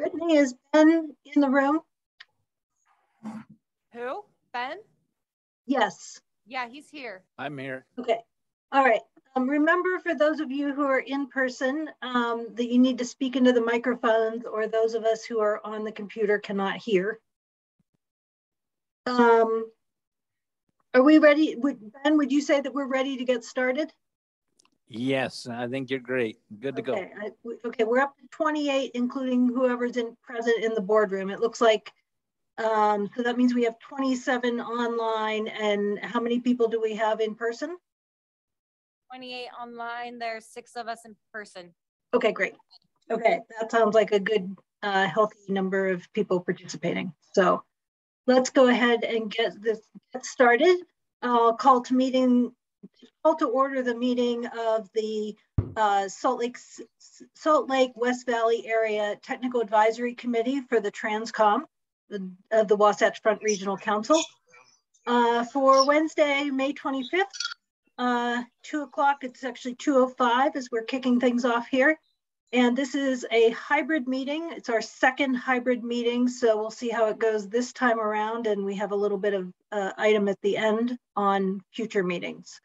Brittany, is Ben in the room? Who? Ben? Yes. Yeah, he's here. I'm here. Okay. All right. Remember, for those of you who are in person, that you need to speak into the microphones, or those of us who are on the computer cannot hear. Are we ready? Ben, would you say that we're ready to get started? Yes, I think you're great. Good to go. Okay, we're up to 28, including whoever's present in the boardroom. It looks like, so that means we have 27 online, and how many people do we have in person? 28 online, there's 6 of us in person. Okay, great. Okay, that sounds like a good, healthy number of people participating. So let's go ahead and get started. I'll call to order the meeting of the Salt Lake West Valley Area Technical Advisory Committee for the TransCom of the Wasatch Front Regional Council for Wednesday, May 25th. 2 o'clock, it's actually 2:05 as we're kicking things off here. And this is a hybrid meeting. It's our second hybrid meeting, so we'll see how it goes this time around. And we have a little bit of item at the end on future meetings.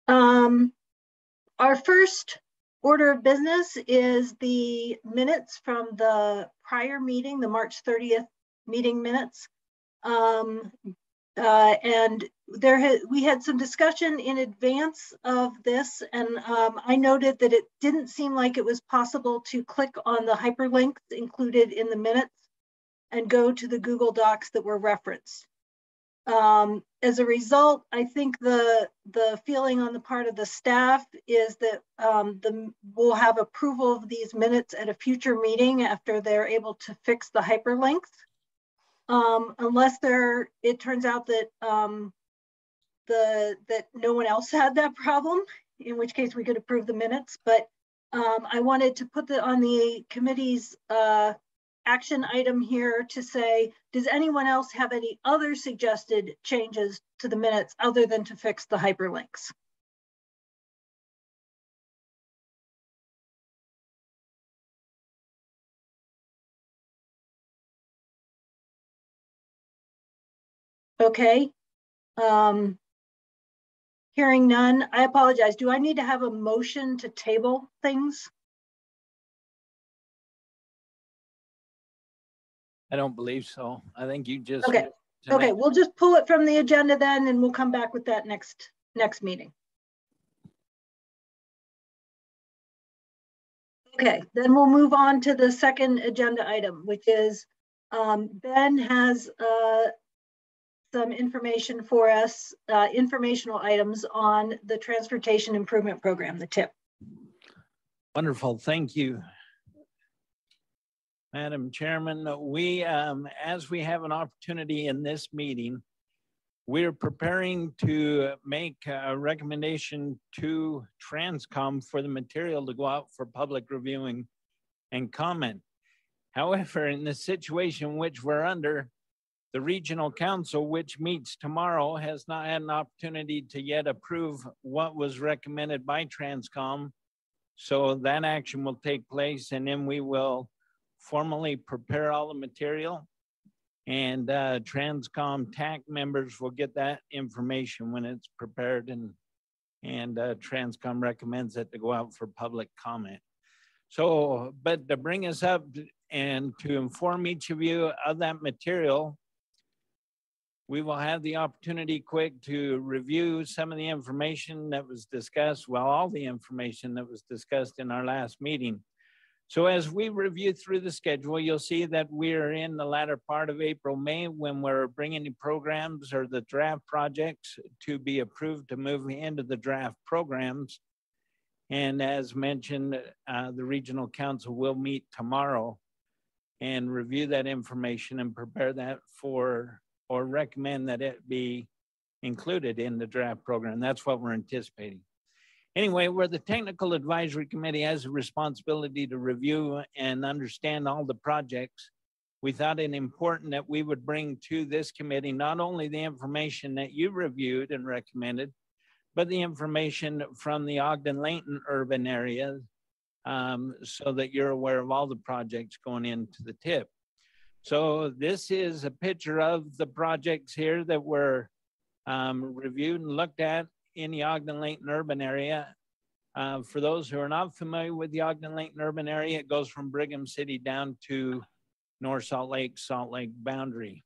Our first order of business is the minutes from the prior meeting, the March 30th meeting minutes. And we had some discussion in advance of this, and I noted that it didn't seem like it was possible to click on the hyperlinks included in the minutes and go to the Google Docs that were referenced. As a result, I think the feeling on the part of the staff is that we'll have approval of these minutes at a future meeting after they're able to fix the hyperlinks. Unless it turns out that that no one else had that problem, in which case we could approve the minutes. But I wanted to put on the committee's action item here to say, does anyone else have any other suggested changes to the minutes other than to fix the hyperlinks? Okay, hearing none, I apologize. Do I need to have a motion to table things? I don't believe so. I think you just... Okay, we'll just pull it from the agenda then, and we'll come back with that next meeting. Okay, then we'll move on to the second agenda item, which is Ben has some information for us, informational items on the Transportation Improvement Program, the TIP. Wonderful, thank you, Madam Chairman. We, as we have an opportunity in this meeting, we're preparing to make a recommendation to TransCom for the material to go out for public reviewing and comment. However, in the situation which we're under, the Regional Council, which meets tomorrow, has not had an opportunity to yet approve what was recommended by TransCom. So that action will take place, and then we will formally prepare all the material, and TransCom TAC members will get that information when it's prepared, and TransCom recommends it to go out for public comment. So, but to bring us up and to inform each of you of that material, we will have the opportunity quick to review some of the information that was discussed, well, all the information that was discussed in our last meeting. So as we review through the schedule, you'll see that we're in the latter part of April, May, when we're bringing the programs or the draft projects to be approved to move into the draft programs. And as mentioned, the Regional Council will meet tomorrow and review that information and prepare that for, or recommend that it be included in the draft program. That's what we're anticipating. Anyway, where the Technical Advisory Committee has a responsibility to review and understand all the projects, we thought it important that we would bring to this committee not only the information that you reviewed and recommended, but the information from the Ogden-Layton urban area so that you're aware of all the projects going into the TIP. So this is a picture of the projects here that were reviewed and looked at in the Ogden-Layton urban area. For those who are not familiar with the Ogden-Layton urban area, it goes from Brigham City down to North Salt Lake boundary.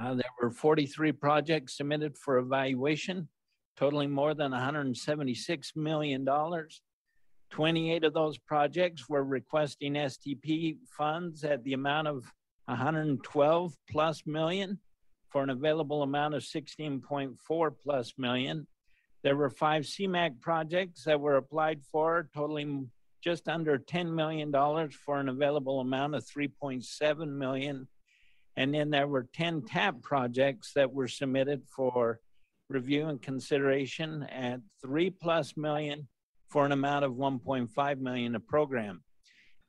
There were 43 projects submitted for evaluation, totaling more than $176 million. 28 of those projects were requesting STP funds at the amount of 112 plus million for an available amount of 16.4 plus million. There were 5 CMAQ projects that were applied for, totaling just under $10 million for an available amount of 3.7 million. And then there were 10 TAP projects that were submitted for review and consideration at 3 plus million for an amount of 1.5 million a program.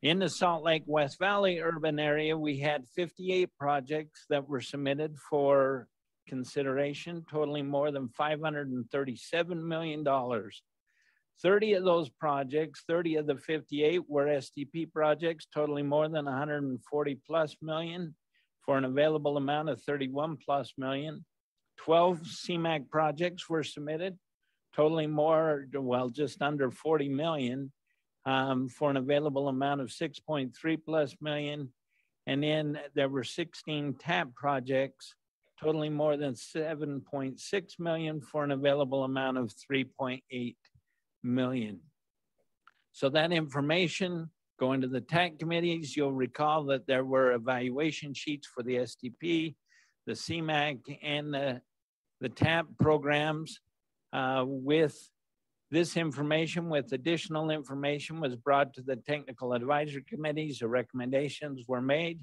In the Salt Lake West Valley urban area, we had 58 projects that were submitted for consideration, totaling more than $537 million. 30 of those projects, 30 of the 58 were STP projects, totaling more than 140 plus million for an available amount of 31 plus million. 12 CMAQ projects were submitted, totaling more, well, just under 40 million for an available amount of 6.3 plus million. And then there were 16 TAP projects, totaling more than 7.6 million for an available amount of 3.8 million. So that information going to the TAC committees, you'll recall that there were evaluation sheets for the STP, the CMAQ, and the TAP programs. With this information, with additional information, was brought to the technical advisory committees. The recommendations were made.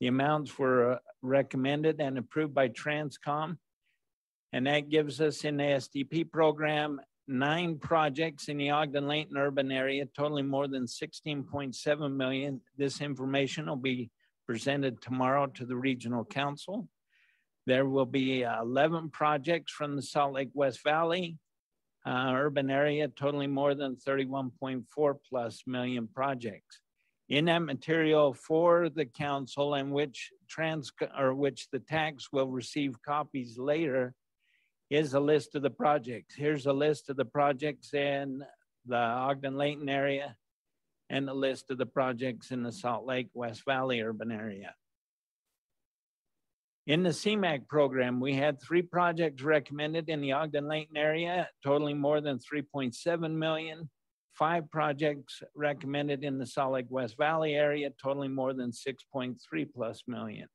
The amounts were recommended and approved by TransCom. And that gives us in the SDP program 9 projects in the Ogden-Layton urban area, totaling more than 16.7 million. This information will be presented tomorrow to the regional council. There will be 11 projects from the Salt Lake West Valley urban area, totaling more than 31.4 plus million projects. In that material for the council, and which the TACs will receive copies later, is a list of the projects. Here's a list of the projects in the Ogden-Layton area and a list of the projects in the Salt Lake West Valley urban area. In the CMAQ program, we had 3 projects recommended in the Ogden-Layton area, totaling more than 3.7 million. 5 projects recommended in the Salt Lake West Valley area, totaling more than 6.3 plus million.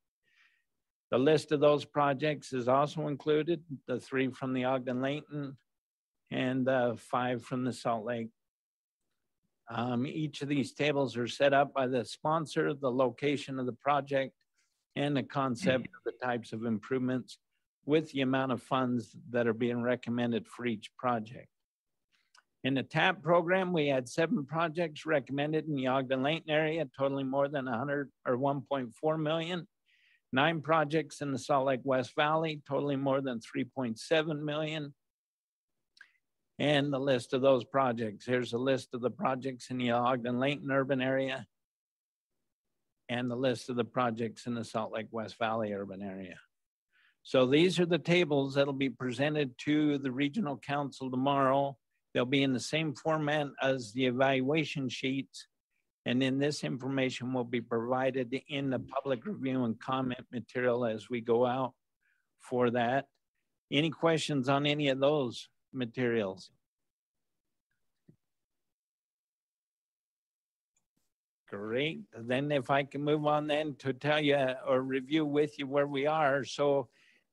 The list of those projects is also included, the 3 from the Ogden-Layton and 5 from the Salt Lake. Each of these tables are set up by the sponsor, the location of the project, and the concept of the types of improvements with the amount of funds that are being recommended for each project. In the TAP program, we had 7 projects recommended in the Ogden-Layton area, totaling more than 1.4 million. 9 projects in the Salt Lake West Valley, totaling more than 3.7 million. And the list of those projects. Here's a list of the projects in the Ogden-Layton urban area and the list of the projects in the Salt Lake West Valley urban area. So these are the tables that'll be presented to the regional council tomorrow. They'll be in the same format as the evaluation sheets. And then this information will be provided in the public review and comment material as we go out for that. Any questions on any of those materials? Great. Then if I can move on then to tell you or review with you where we are. So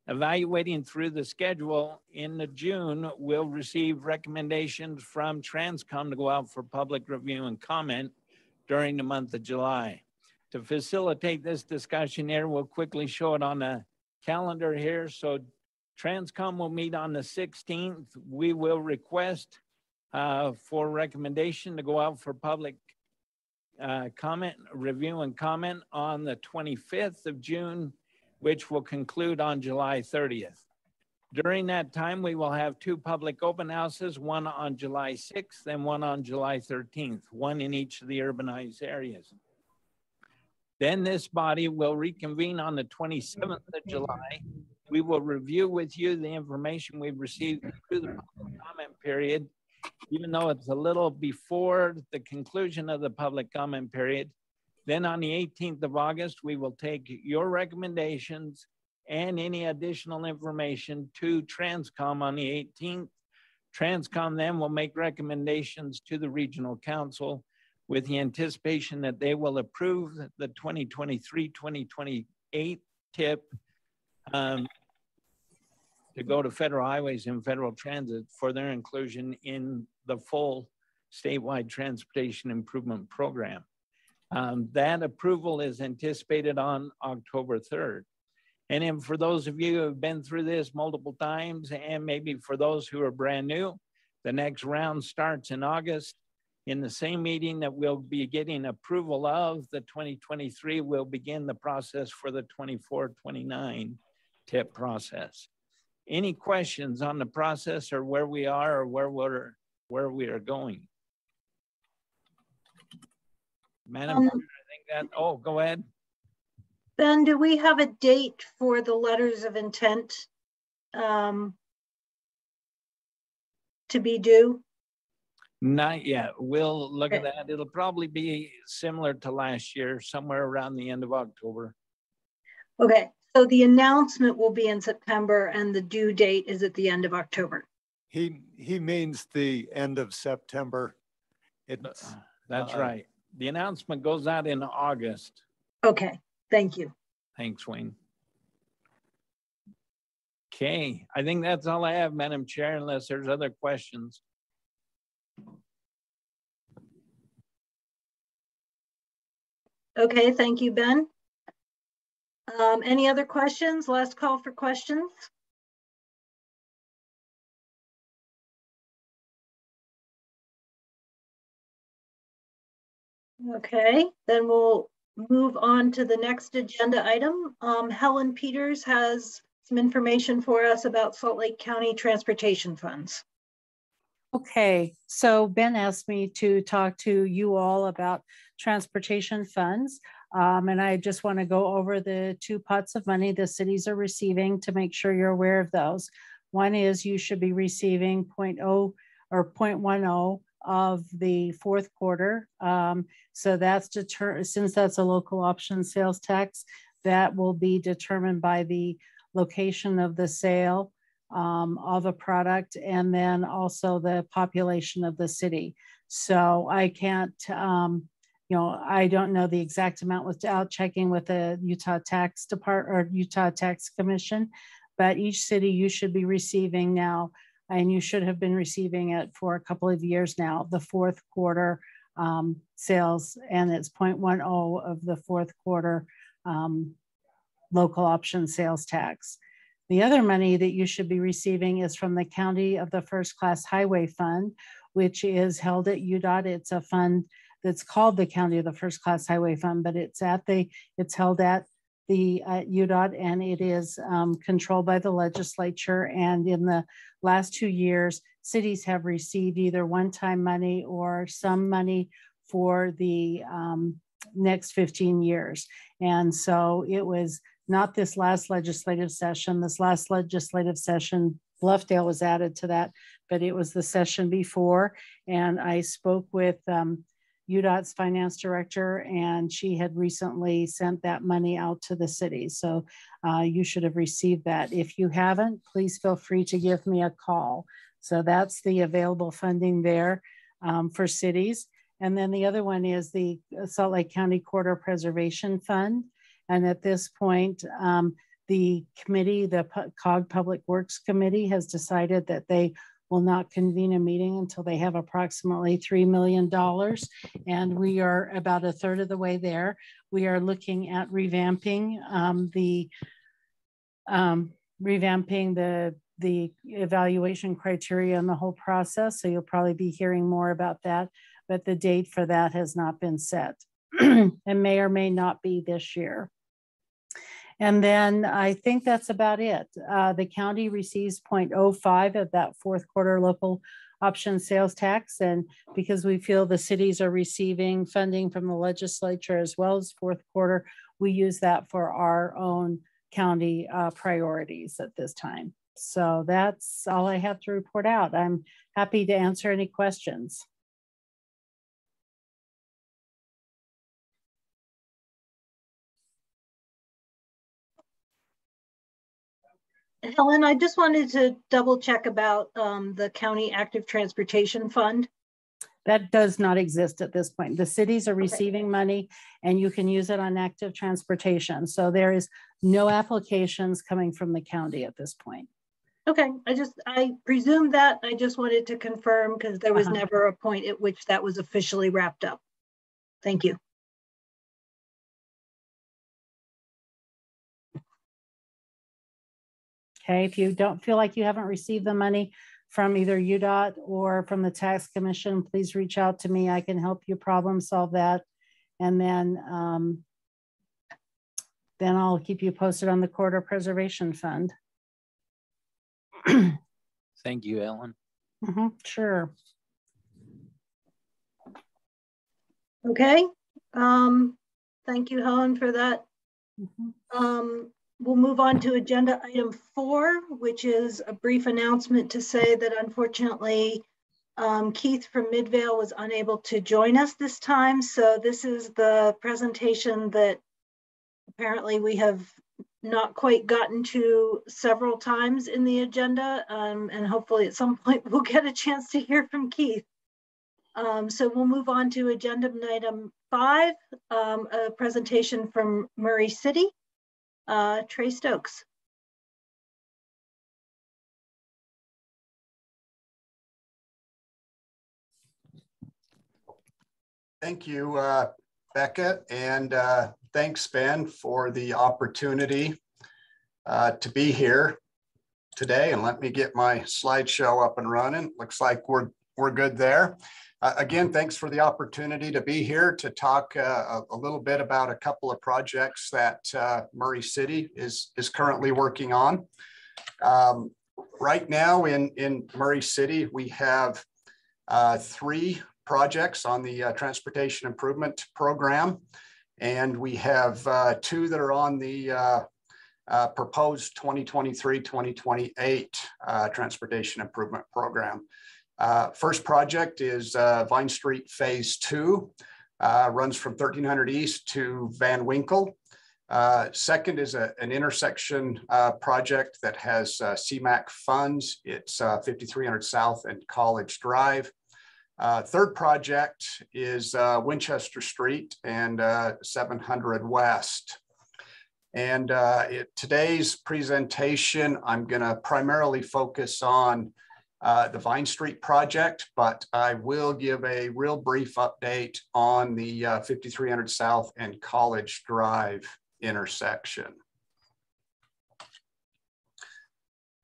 evaluating through the schedule in June, we'll receive recommendations from TransCom to go out for public review and comment during the month of July. To facilitate this discussion here, we'll quickly show it on the calendar here. So TransCom will meet on the 16th. We will request for recommendation to go out for public comment, review and comment on the 25th of June, which will conclude on July 30th. During that time, we will have 2 public open houses, one on July 6th and one on July 13th, one in each of the urbanized areas. Then this body will reconvene on the 27th of July. We will review with you the information we've received through the public comment period, even though it's a little before the conclusion of the public comment period. Then on the 18th of August, we will take your recommendations and any additional information to TransCom on the 18th. TransCom then will make recommendations to the regional council with the anticipation that they will approve the 2023-2028 TIP to go to federal highways and federal transit for their inclusion in the full statewide transportation improvement program. That approval is anticipated on October 3rd. And then for those of you who have been through this multiple times, and maybe for those who are brand new, the next round starts in August. In the same meeting that we'll be getting approval of the 2023, we'll begin the process for the 24-29 TIP process. Any questions on the process or where we are or where we are going? Madam Chair, I think that, oh, go ahead. Ben, do we have a date for the letters of intent to be due? Not yet. We'll look at that. It'll probably be similar to last year, somewhere around the end of October. Okay, so the announcement will be in September and the due date is at the end of October. He means the end of September. That's right. The announcement goes out in August. Okay, thank you. Thanks, Wayne. Okay, I think that's all I have, Madam Chair, unless there's other questions. Okay, thank you, Ben. Any other questions? Last call for questions. Okay, then we'll move on to the next agenda item. Helen Peters has some information for us about Salt Lake County transportation funds. Okay, so Ben asked me to talk to you all about transportation funds. And I just want to go over the 2 pots of money the cities are receiving to make sure you're aware of those. One is you should be receiving 0.0 or 0.10 of the 4th quarter. So that's since that's a local option sales tax, that will be determined by the location of the sale of a product and then also the population of the city. So I can't, I don't know the exact amount without checking with the Utah Tax Department or Utah Tax Commission, but each city you should be receiving now, and you should have been receiving it for a couple of years now, the 4th quarter sales, and it's 0.10 of the 4th quarter local option sales tax. The other money that you should be receiving is from the County of the First Class Highway Fund, which is held at UDOT. It's a fund that's called the County of the First Class Highway Fund, but it's held at the UDOT, and it is controlled by the legislature. And in the last 2 years, cities have received either one-time money or some money for the next 15 years. And so it was not this last legislative session. This last legislative session, Bluffdale was added to that, but it was the session before. And I spoke with UDOT's finance director, and she had recently sent that money out to the city. So you should have received that. If you haven't, please feel free to give me a call. So that's the available funding there for cities. And then the other one is the Salt Lake County Corridor Preservation Fund. And at this point, the committee, the COG Public Works Committee, has decided that they will not convene a meeting until they have approximately $3 million. And we are about a third of the way there. We are looking at revamping the evaluation criteria and the whole process. So you'll probably be hearing more about that, but the date for that has not been set and may or may not be this year. And then I think that's about it. The county receives 0.05 of that fourth quarter local option sales tax. And because we feel the cities are receiving funding from the legislature as well as fourth quarter, we use that for our own county priorities at this time. So that's all I have to report out. I'm happy to answer any questions. Helen, I just wanted to double check about the county active transportation fund. That does not exist at this point. The cities are receiving money and you can use it on active transportation. So there is no applications coming from the county at this point. Okay, I presume that. I just wanted to confirm because there was never a point at which that was officially wrapped up. Thank you. Okay, if you don't feel like you haven't received the money from either UDOT or from the tax commission, please reach out to me. I can help you problem solve that. And then I'll keep you posted on the corridor preservation fund. Thank you, Ellen. Sure. Okay. Thank you, Helen, for that. We'll move on to agenda item 4, which is a brief announcement to say that unfortunately, Keith from Midvale was unable to join us this time. So this is the presentation that apparently we have not quite gotten to several times in the agenda. And hopefully at some point we'll get a chance to hear from Keith. So we'll move on to agenda item 5, a presentation from Murray City. Trey Stokes. Thank you, Becca, and thanks, Ben, for the opportunity to be here today. And let me get my slideshow up and running. Looks like we're good there. Again, thanks for the opportunity to be here to talk a little bit about a couple of projects that Murray City is currently working on. Right now in Murray City, we have 3 projects on the Transportation Improvement Program, and we have 2 that are on the proposed 2023-2028 Transportation Improvement Program. First project is Vine Street Phase 2, runs from 1300 East to Van Winkle. Second is an intersection project that has CMAQ funds. It's 5300 South and College Drive. Third project is Winchester Street and 700 West. And today's presentation, I'm going to primarily focus on the Vine Street project, but I will give a real brief update on the 5300 South and College Drive intersection.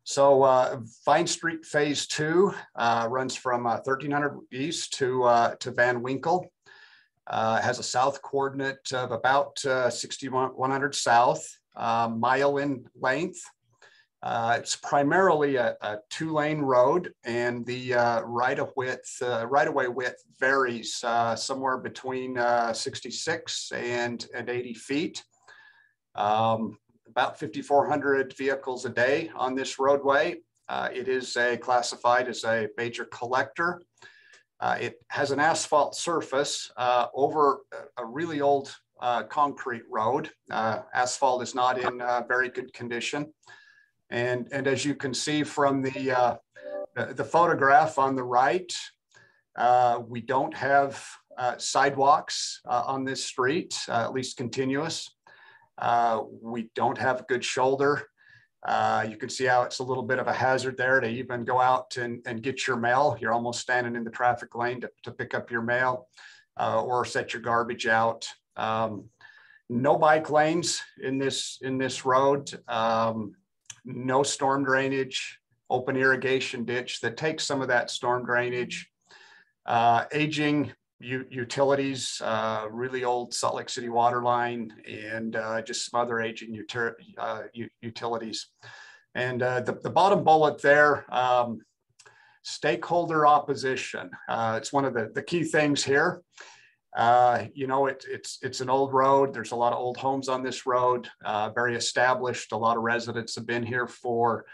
So Vine Street Phase 2 runs from 1300 East to Van Winkle. Has a south coordinate of about 6100 south, mile in length. It's primarily a 2-lane road, and the right-of-way width varies somewhere between 66 and 80 feet. About 5,400 vehicles a day on this roadway. It is classified as a major collector. It has an asphalt surface over a really old concrete road. Asphalt is not in very good condition. And as you can see from the photograph on the right, we don't have sidewalks on this street, at least continuous. We don't have a good shoulder. You can see how it's a little bit of a hazard there to even go out and get your mail. You're almost standing in the traffic lane to pick up your mail or set your garbage out. No bike lanes in this road. No storm drainage, open irrigation ditch that takes some of that storm drainage. Aging utilities, really old Salt Lake City water line, and just some other aging utilities. And the bottom bullet there, stakeholder opposition. It's one of the key things here. You know, it's an old road. There's a lot of old homes on this road, very established. A lot of residents have been here for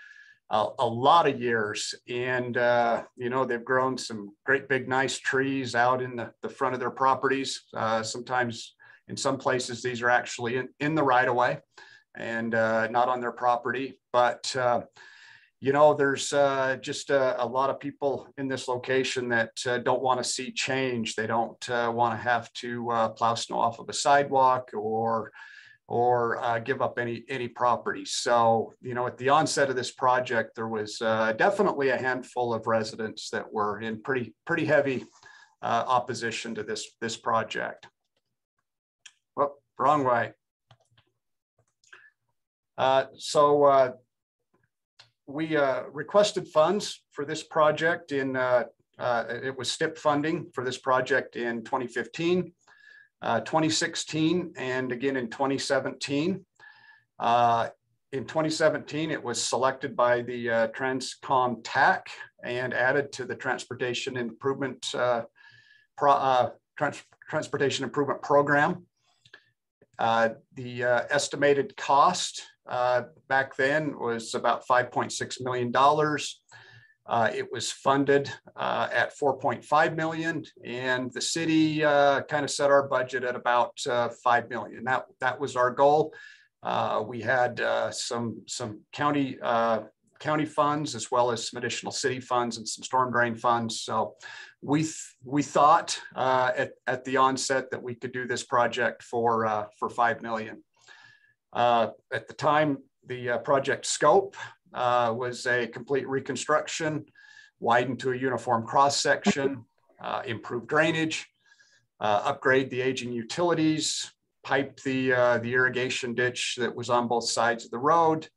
a lot of years. And, you know, they've grown some great big nice trees out in the front of their properties. Sometimes in some places, these are actually in the right of way and not on their property. But, you know, there's just a lot of people in this location that don't want to see change. They don't want to have to plow snow off of a sidewalk or give up any property. So, you know, at the onset of this project, there was definitely a handful of residents that were in pretty heavy opposition to this project. Well, wrong way. We requested funds for this project in, it was STIP funding for this project in 2015. 2016, and again in 2017. In 2017, it was selected by the TransCom TAC and added to the Transportation Improvement Transportation Improvement Program. The estimated cost back then was about $5.6 million. It was funded at $4.5 million, and the city kind of set our budget at about $5 million. That was our goal. We had some county funds as well as some additional city funds and some storm drain funds. So we thought at the onset that we could do this project for $5 million. At the time, the project scope was a complete reconstruction, widened to a uniform cross section, improve drainage, upgrade the aging utilities, pipe the irrigation ditch that was on both sides of the road,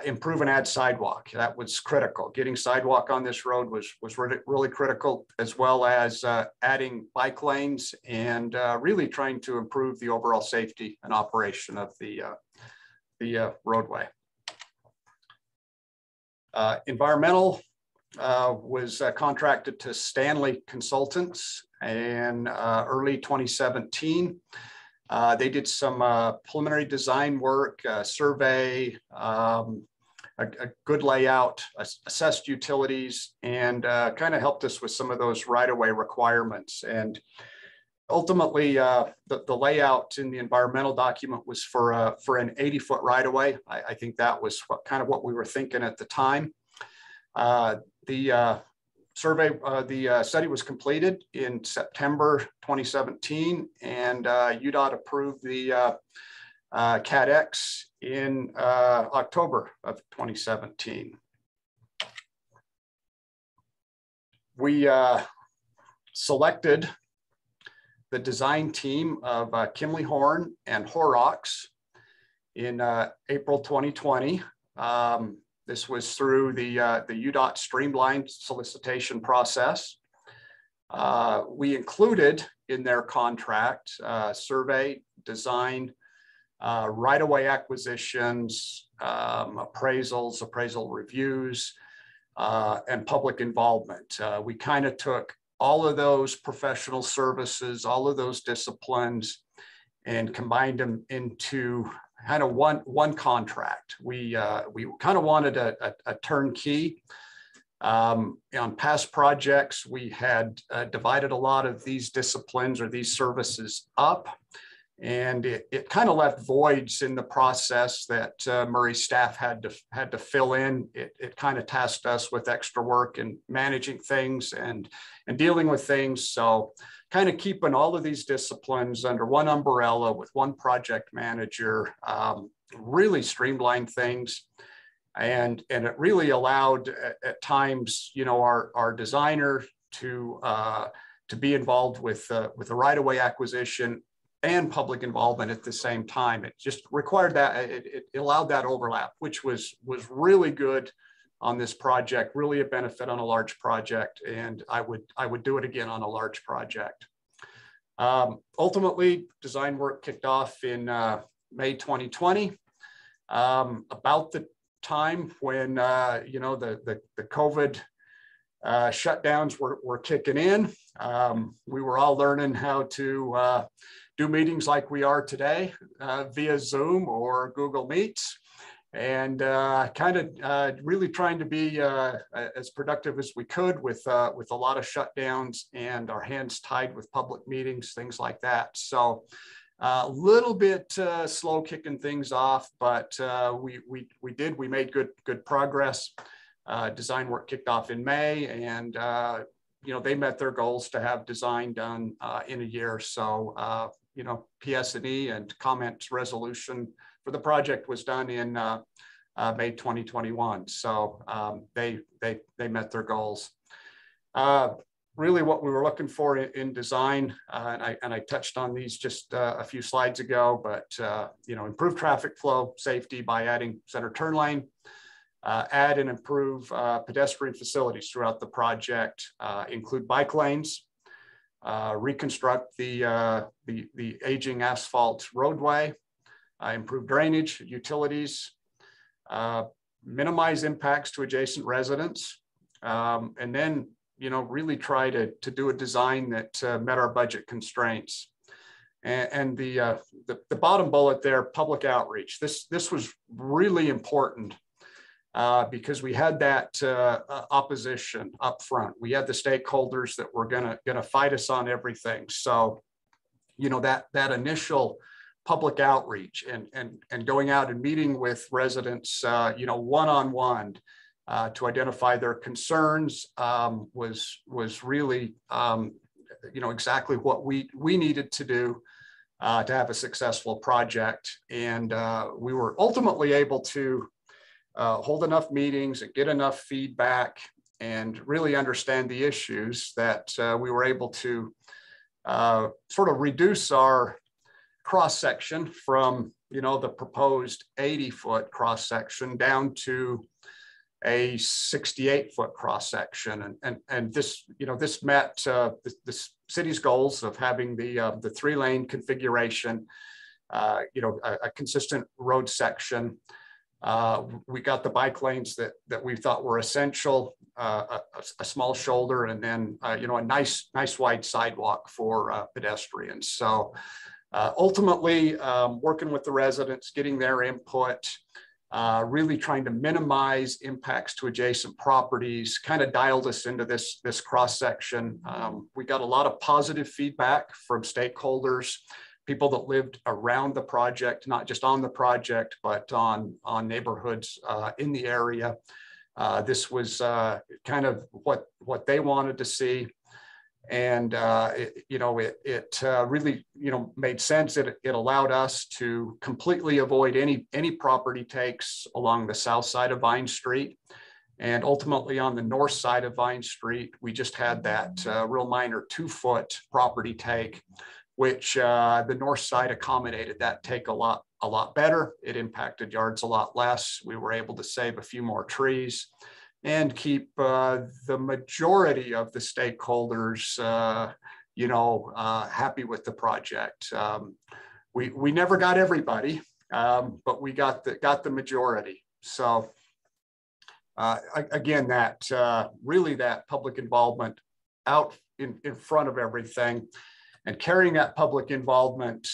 improve and add sidewalk. That was critical. Getting sidewalk on this road was really critical, as well as adding bike lanes and really trying to improve the overall safety and operation of the roadway. Environmental was contracted to Stanley Consultants in early 2017. They did some preliminary design work, survey, a good layout, assessed utilities, and kind of helped us with some of those right-of-way requirements. And ultimately, the layout in the environmental document was for an 80-foot right-of-way. I think that was kind of what we were thinking at the time. The study was completed in September 2017, and UDOT approved the CADX in October of 2017. We selected the design team of Kimley Horn and Horrocks in April 2020. This was through the UDOT streamlined solicitation process. We included in their contract survey, design, right-of-way acquisitions, appraisals, appraisal reviews, and public involvement. We kind of took all of those professional services, all of those disciplines, and combined them into kind of one contract. We kind of wanted a turnkey. On past projects, we had divided a lot of these disciplines or these services up, and it kind of left voids in the process that Murray's staff had to fill in. It kind of tasked us with extra work and managing things and dealing with things. So kind of keeping all of these disciplines under one umbrella with one project manager really streamlined things. And it really allowed at times, you know, our designer to be involved with the right-of-way acquisition and public involvement at the same time. It just required that, it allowed that overlap, which was really good on this project, really a benefit on a large project, and I would do it again on a large project. Ultimately, design work kicked off in May 2020, about the time when the COVID shutdowns were kicking in. We were all learning how to do meetings like we are today via Zoom or Google Meets, and kind of really trying to be as productive as we could with a lot of shutdowns and our hands tied with public meetings, things like that. So a little bit slow kicking things off, but we made good progress. Design work kicked off in May, and they met their goals to have design done in a year. So PS&E and comments resolution for the project was done in May 2021. So they met their goals. Really what we were looking for in design, and I touched on these just a few slides ago, but improve traffic flow safety by adding center turn lane, add and improve pedestrian facilities throughout the project, include bike lanes, reconstruct the aging asphalt roadway, improve drainage, utilities, minimize impacts to adjacent residents, and then really try to do a design that met our budget constraints. And the bottom bullet there, public outreach. This was really important because we had that opposition up front. We had the stakeholders that were gonna fight us on everything. So, that initial public outreach and going out and meeting with residents, one-on-one to identify their concerns was really, exactly what we needed to do to have a successful project. And we were ultimately able to hold enough meetings and get enough feedback and really understand the issues that we were able to sort of reduce our cross-section from, the proposed 80-foot cross-section down to a 68-foot cross-section. And this, this met the city's goals of having the 3-lane configuration, a consistent road section. We got the bike lanes that we thought were essential, a small shoulder, and then a nice wide sidewalk for pedestrians. So ultimately, working with the residents, getting their input, really trying to minimize impacts to adjacent properties, kind of dialed us into this cross section. We got a lot of positive feedback from stakeholders, people that lived around the project, not just on the project, but on neighborhoods in the area. This was kind of what they wanted to see. And it really made sense. It allowed us to completely avoid any property takes along the south side of Vine Street, and ultimately on the north side of Vine Street, we just had that real minor 2-foot property take, which the north side accommodated that take a lot better. It impacted yards a lot less. We were able to save a few more trees and keep the majority of the stakeholders, happy with the project. We never got everybody, but we got the majority. So again, really that public involvement out in front of everything, and carrying that public involvement,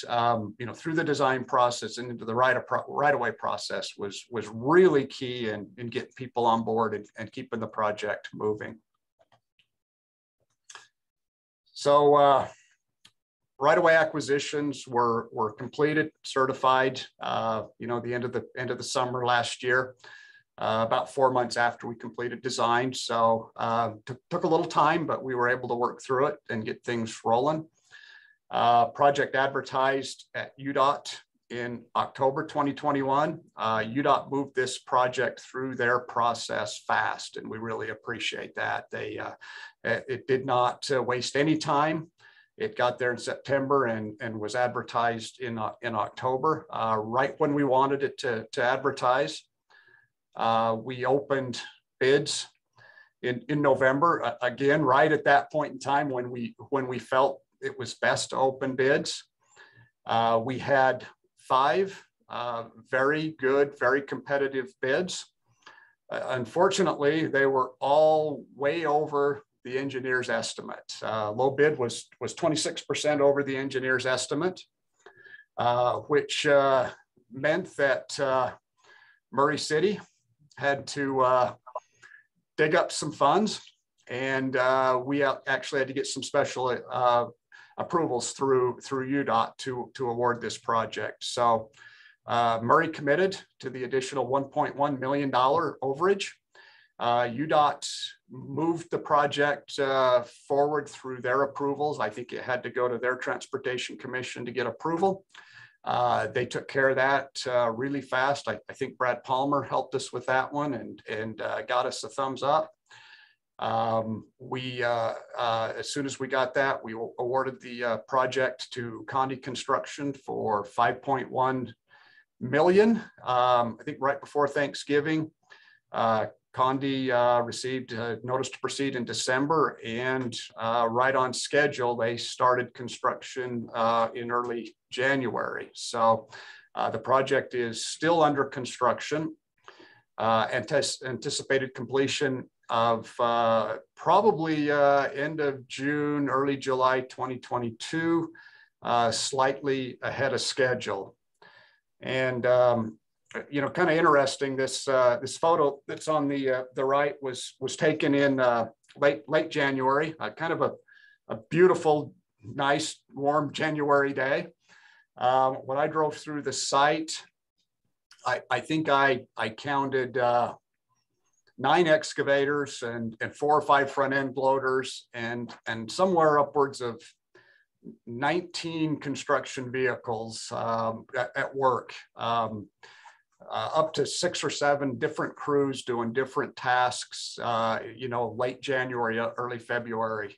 through the design process and into the right-of-way process was really key in getting people on board and keeping the project moving. So right-of-way acquisitions were completed, certified, the end of the summer last year, about 4 months after we completed design. So took a little time, but we were able to work through it and get things rolling. Project advertised at UDOT in October 2021. UDOT moved this project through their process fast, and we really appreciate that. It did not waste any time. It got there in September and was advertised in October, right when we wanted it to advertise. We opened bids in November, again, right at that point in time when we felt it was best to open bids. We had 5 very good, very competitive bids. Unfortunately, they were all way over the engineer's estimate. Low bid was 26% over the engineer's estimate, which meant that Murray City had to dig up some funds, and we actually had to get some special approvals through UDOT to award this project. So Murray committed to the additional $1.1 million overage. UDOT moved the project forward through their approvals. I think it had to go to their Transportation Commission to get approval. They took care of that really fast. I think Brad Palmer helped us with that one and got us a thumbs up. As soon as we got that, we awarded the project to Condi Construction for $5.1 million. I think right before Thanksgiving, Condi received a notice to proceed in December, and right on schedule, they started construction in early January. So the project is still under construction. Anticipated completion of probably end of June, early July 2022, slightly ahead of schedule. And you know, kind of interesting, this photo that's on the right was taken in late January, kind of a beautiful, nice, warm January day. When I drove through the site, I think I counted 9 excavators and 4 or 5 front end loaders and somewhere upwards of 19 construction vehicles at work. Up to 6 or 7 different crews doing different tasks, you know, late January, early February,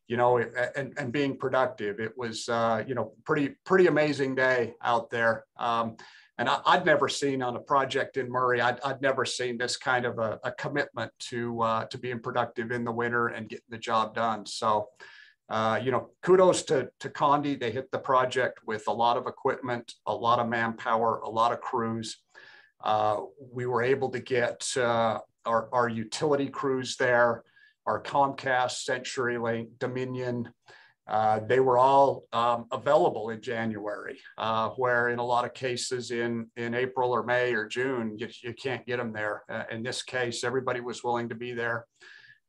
you know, and being productive. It was, you know, pretty amazing day out there. And I'd never seen on a project in Murray, I'd never seen this kind of a commitment to being productive in the winter and getting the job done. So, you know, kudos to Condi. They hit the project with a lot of equipment, a lot of manpower, a lot of crews. We were able to get our utility crews there, our Comcast, CenturyLink, Dominion. They were all available in January, where in a lot of cases in April or May or June, you can't get them there. In this case, everybody was willing to be there.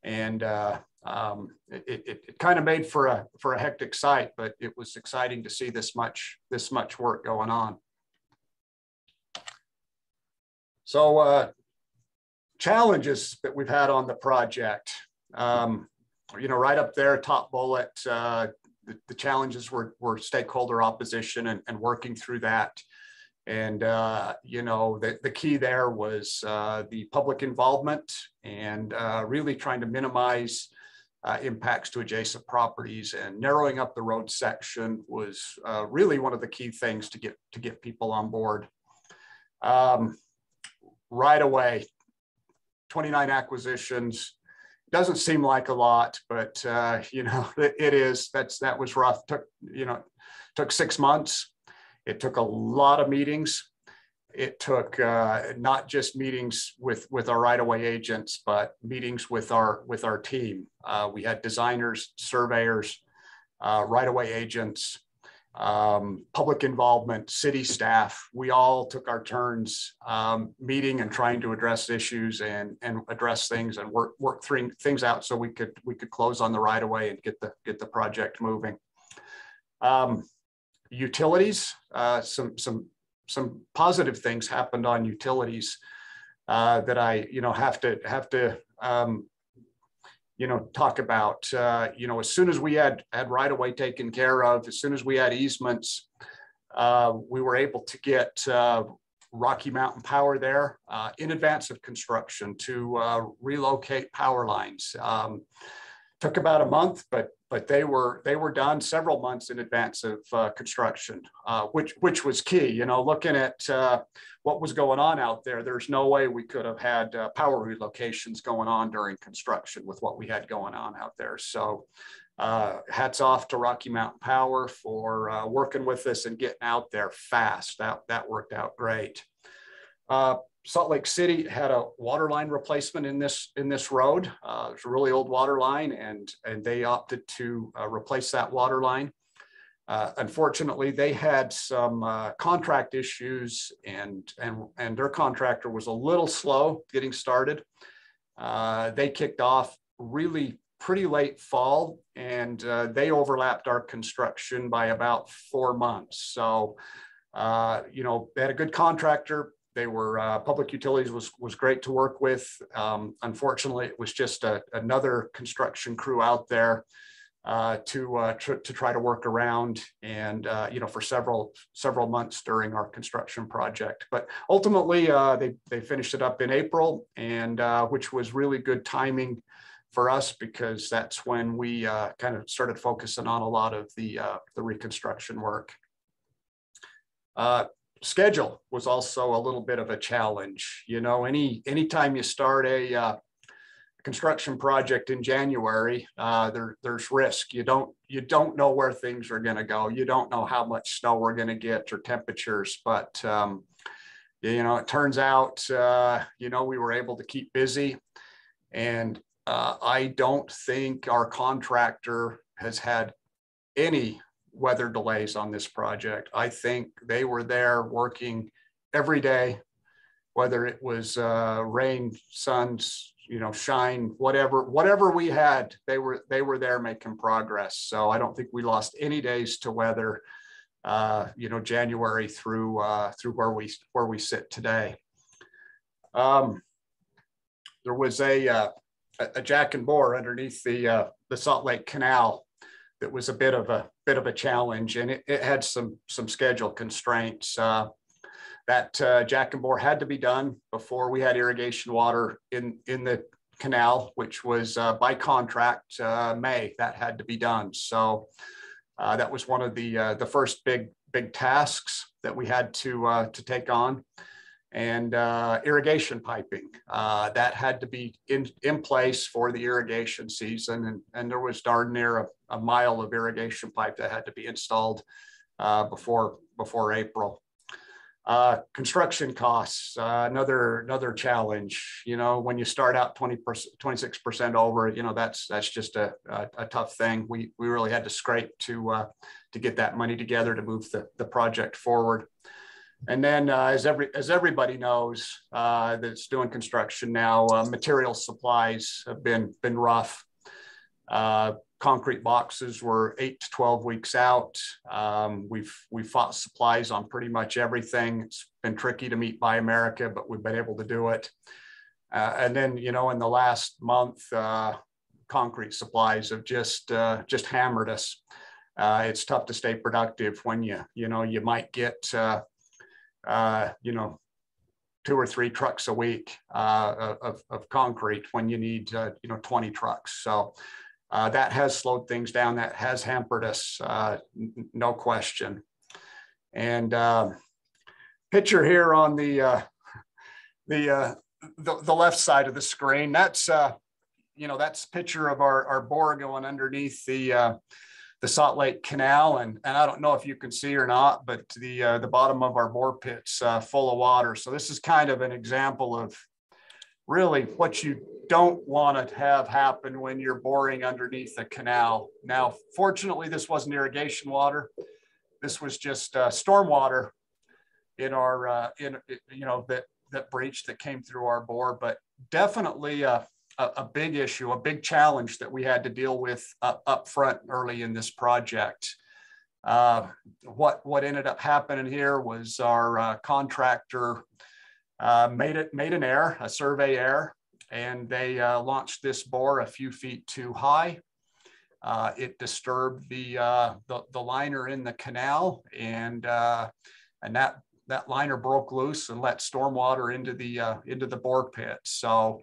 And it kind of made for a hectic site, but it was exciting to see this much work going on. So challenges that we've had on the project, you know, right up there, top bullet, the challenges were stakeholder opposition and working through that. And, you know, the key there was the public involvement and really trying to minimize impacts to adjacent properties, and narrowing up the road section was really one of the key things to get people on board. Right away, 29 acquisitions. Doesn't seem like a lot, but you know, it is. That was rough. Took 6 months. It took a lot of meetings. It took not just meetings with our right-of-way agents, but meetings with our team. We had designers, surveyors, right-of-way agents, public involvement, city staff. We all took our turns meeting and trying to address issues and address things and work things out so we could close on the right-of-way and get the project moving. Utilities, some positive things happened on utilities that I have to talk about. As soon as we had right-of-way taken care of, as soon as we had easements, we were able to get Rocky Mountain Power there in advance of construction to relocate power lines. Took about a month, but they were done several months in advance of construction, which was key. You know, looking at what was going on out there, there's no way we could have had power relocations going on during construction with what we had going on out there. So hats off to Rocky Mountain Power for working with us and getting out there fast. That worked out great. Salt Lake City had a water line replacement in this road. It's a really old water line, and they opted to replace that water line. Unfortunately, they had some contract issues, and their contractor was a little slow getting started. They kicked off really pretty late fall, and they overlapped our construction by about 4 months. So, you know, they had a good contractor. They were Public Utilities was great to work with. Unfortunately, it was just another construction crew out there to try to work around, and you know, for several months during our construction project. But ultimately, they finished it up in April, and which was really good timing for us, because that's when we kind of started focusing on a lot of the reconstruction work. Schedule was also a little bit of a challenge. You know, anytime you start a construction project in January, there's risk. You don't know where things are going to go. You don't know how much snow we're going to get or temperatures. But you know, it turns out you know, we were able to keep busy, and I don't think our contractor has had any weather delays on this project. I think they were there working every day, whether it was rain, suns, you know, shine, whatever we had, they were there making progress. So I don't think we lost any days to weather, you know, January through where we sit today. There was a jack and bore underneath the Salt Lake Canal that was a bit of a challenge, and it had some schedule constraints. That jack and bore had to be done before we had irrigation water in the canal, which was by contract May. That had to be done. So that was one of the first big tasks that we had to take on. And irrigation piping, that had to be in place for the irrigation season. And there was darn near a mile of irrigation pipe that had to be installed before April. Construction costs, another challenge. You know, when you start out 26% over, you know, that's just a tough thing. We really had to scrape to get that money together to move the project forward. And then, as everybody knows that's doing construction now, material supplies have been rough. Concrete boxes were 8 to 12 weeks out. We've fought supplies on pretty much everything. It's been tricky to meet Buy America, but we've been able to do it. And then, you know, in the last month, concrete supplies have just hammered us. It's tough to stay productive when you might get you know, 2 or 3 trucks a week of concrete when you need, you know, 20 trucks. So that has slowed things down. That has hampered us, no question. And picture here on the left side of the screen, that's, you know, that's a picture of our bore going underneath the Salt Lake Canal, and I don't know if you can see or not, but the bottom of our bore pit's full of water. So this is kind of an example of really what you don't want to have happen when you're boring underneath a canal. Now, fortunately, this wasn't irrigation water. This was just storm water in our you know, that breach that came through our bore, but definitely a big issue, a big challenge that we had to deal with up front early in this project. What ended up happening here was our contractor made an error, a survey error, and they launched this bore a few feet too high. It disturbed the liner in the canal, and that liner broke loose and let storm water into the bore pit. So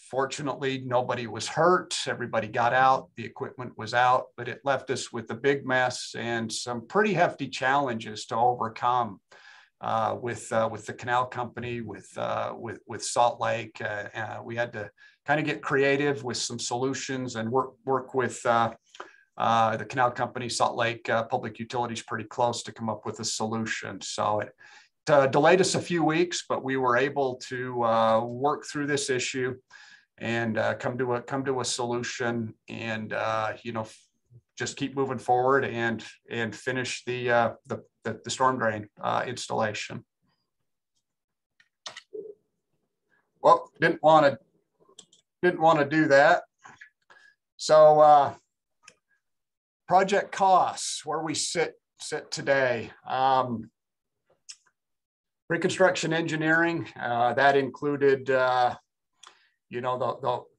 Fortunately, nobody was hurt. Everybody got out. The equipment was out, but it left us with a big mess and some pretty hefty challenges to overcome with the canal company, with Salt Lake. We had to kind of get creative with some solutions and work with the canal company, Salt Lake Public Utilities, pretty close to come up with a solution. So it delayed us a few weeks, but we were able to work through this issue and come to a solution, and just keep moving forward and finish the storm drain installation. Well, didn't want to do that. So project costs, where we sit today. Reconstruction engineering, that included,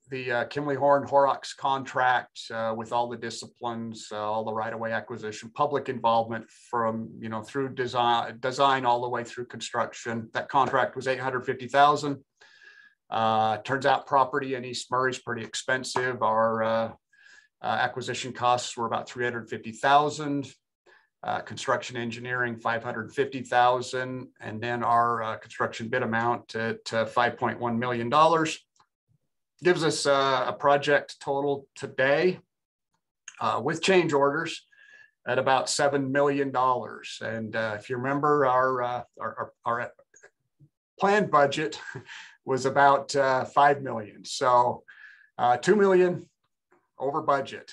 the Kimley Horn Horrocks contract with all the disciplines, all the right-of-way acquisition, public involvement from, through design all the way through construction. That contract was $850,000. Turns out property in East Murray is pretty expensive. Our acquisition costs were about $350,000. Construction engineering, $550,000, and then our construction bid amount to $5.1 million. Gives us a project total today with change orders at about $7 million. And if you remember, our planned budget was about $5 million. So $2 million over budget,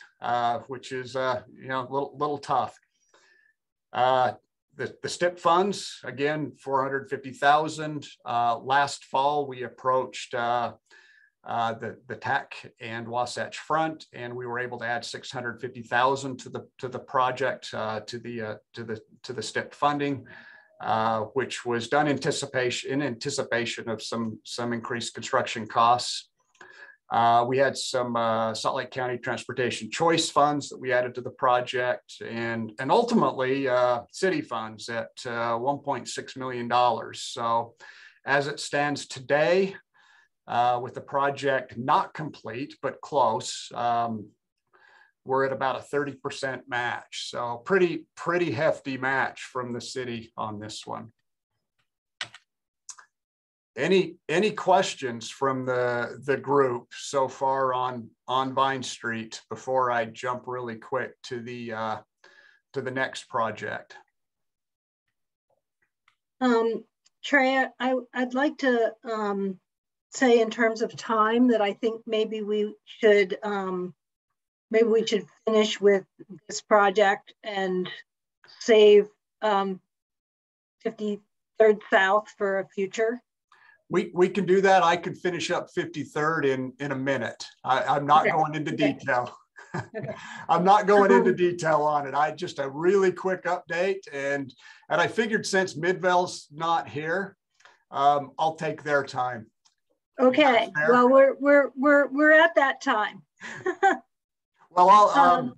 which is a little tough. The STIP funds, again, $450,000. Last fall, we approached the TAC and Wasatch Front, and we were able to add $650,000 to the project, to the STIP funding, which was done in anticipation of some increased construction costs. We had some Salt Lake County Transportation Choice funds that we added to the project, and ultimately city funds at $1.6 million. So as it stands today, with the project not complete but close, we're at about a 30% match. So pretty hefty match from the city on this one. Any questions from the group so far on Vine Street before I jump really quick to the next project? Trey, I'd like to say in terms of time that I think maybe we should finish with this project and save 53rd South for a future. We can do that. I could finish up 53rd in a minute. I'm not going into detail. Okay. I'm not going into detail on it. Just a really quick update, and I figured since Midvale's not here, I'll take their time. Okay. Well, we're at that time. Well,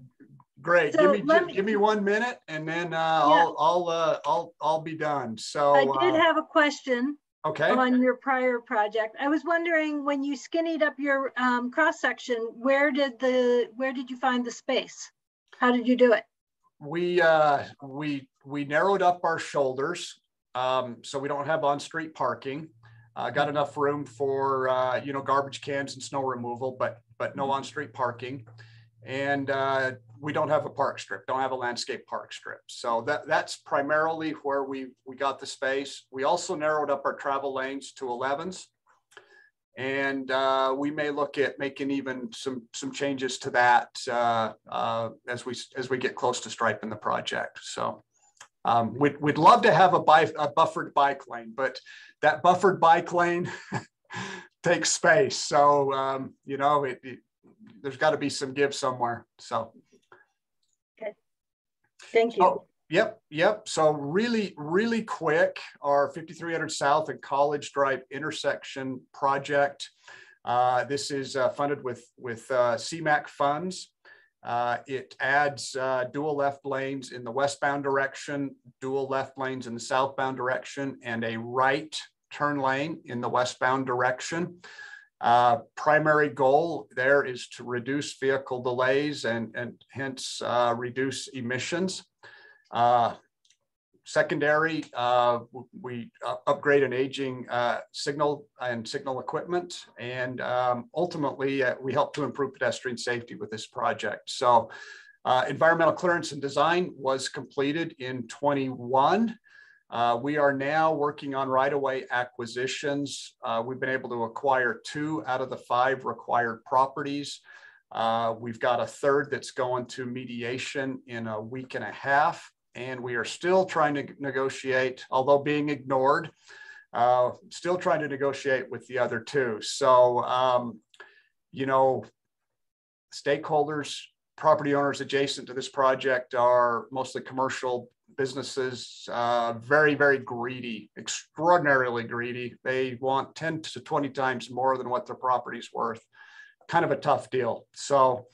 great. So give me 1 minute, and then I'll be done. So I did have a question. Okay. On your prior project, I was wondering, when you skinnied up your cross section, where did you find the space? How did you do it? We narrowed up our shoulders, so we don't have on-street parking. Got enough room for garbage cans and snow removal, but no on-street parking. And we don't have a park strip, don't have a landscape park strip. So that's primarily where we got the space. We also narrowed up our travel lanes to 11s. And we may look at making even some changes to that as we get close to striping the project. So we'd love to have a buffered bike lane, but that buffered bike lane takes space. So, there's got to be some give somewhere. So. Okay. Thank you. Oh, yep. So really quick, our 5300 South and College Drive intersection project. This is funded with CMAQ funds. It adds dual left lanes in the westbound direction, dual left lanes in the southbound direction, and a right turn lane in the westbound direction. Primary goal there is to reduce vehicle delays and hence reduce emissions. Secondary, we upgrade an aging signal equipment, and ultimately we help to improve pedestrian safety with this project. So environmental clearance and design was completed in 21. We are now working on right-of-way acquisitions. We've been able to acquire 2 out of the 5 required properties. We've got a third that's going to mediation in a week and a half. And we are still trying to negotiate, although being ignored, still trying to negotiate with the other 2. So, you know, stakeholders, property owners adjacent to this project are mostly commercial businesses, very, very greedy, extraordinarily greedy. They want 10 to 20 times more than what their property's worth. Kind of a tough deal. So,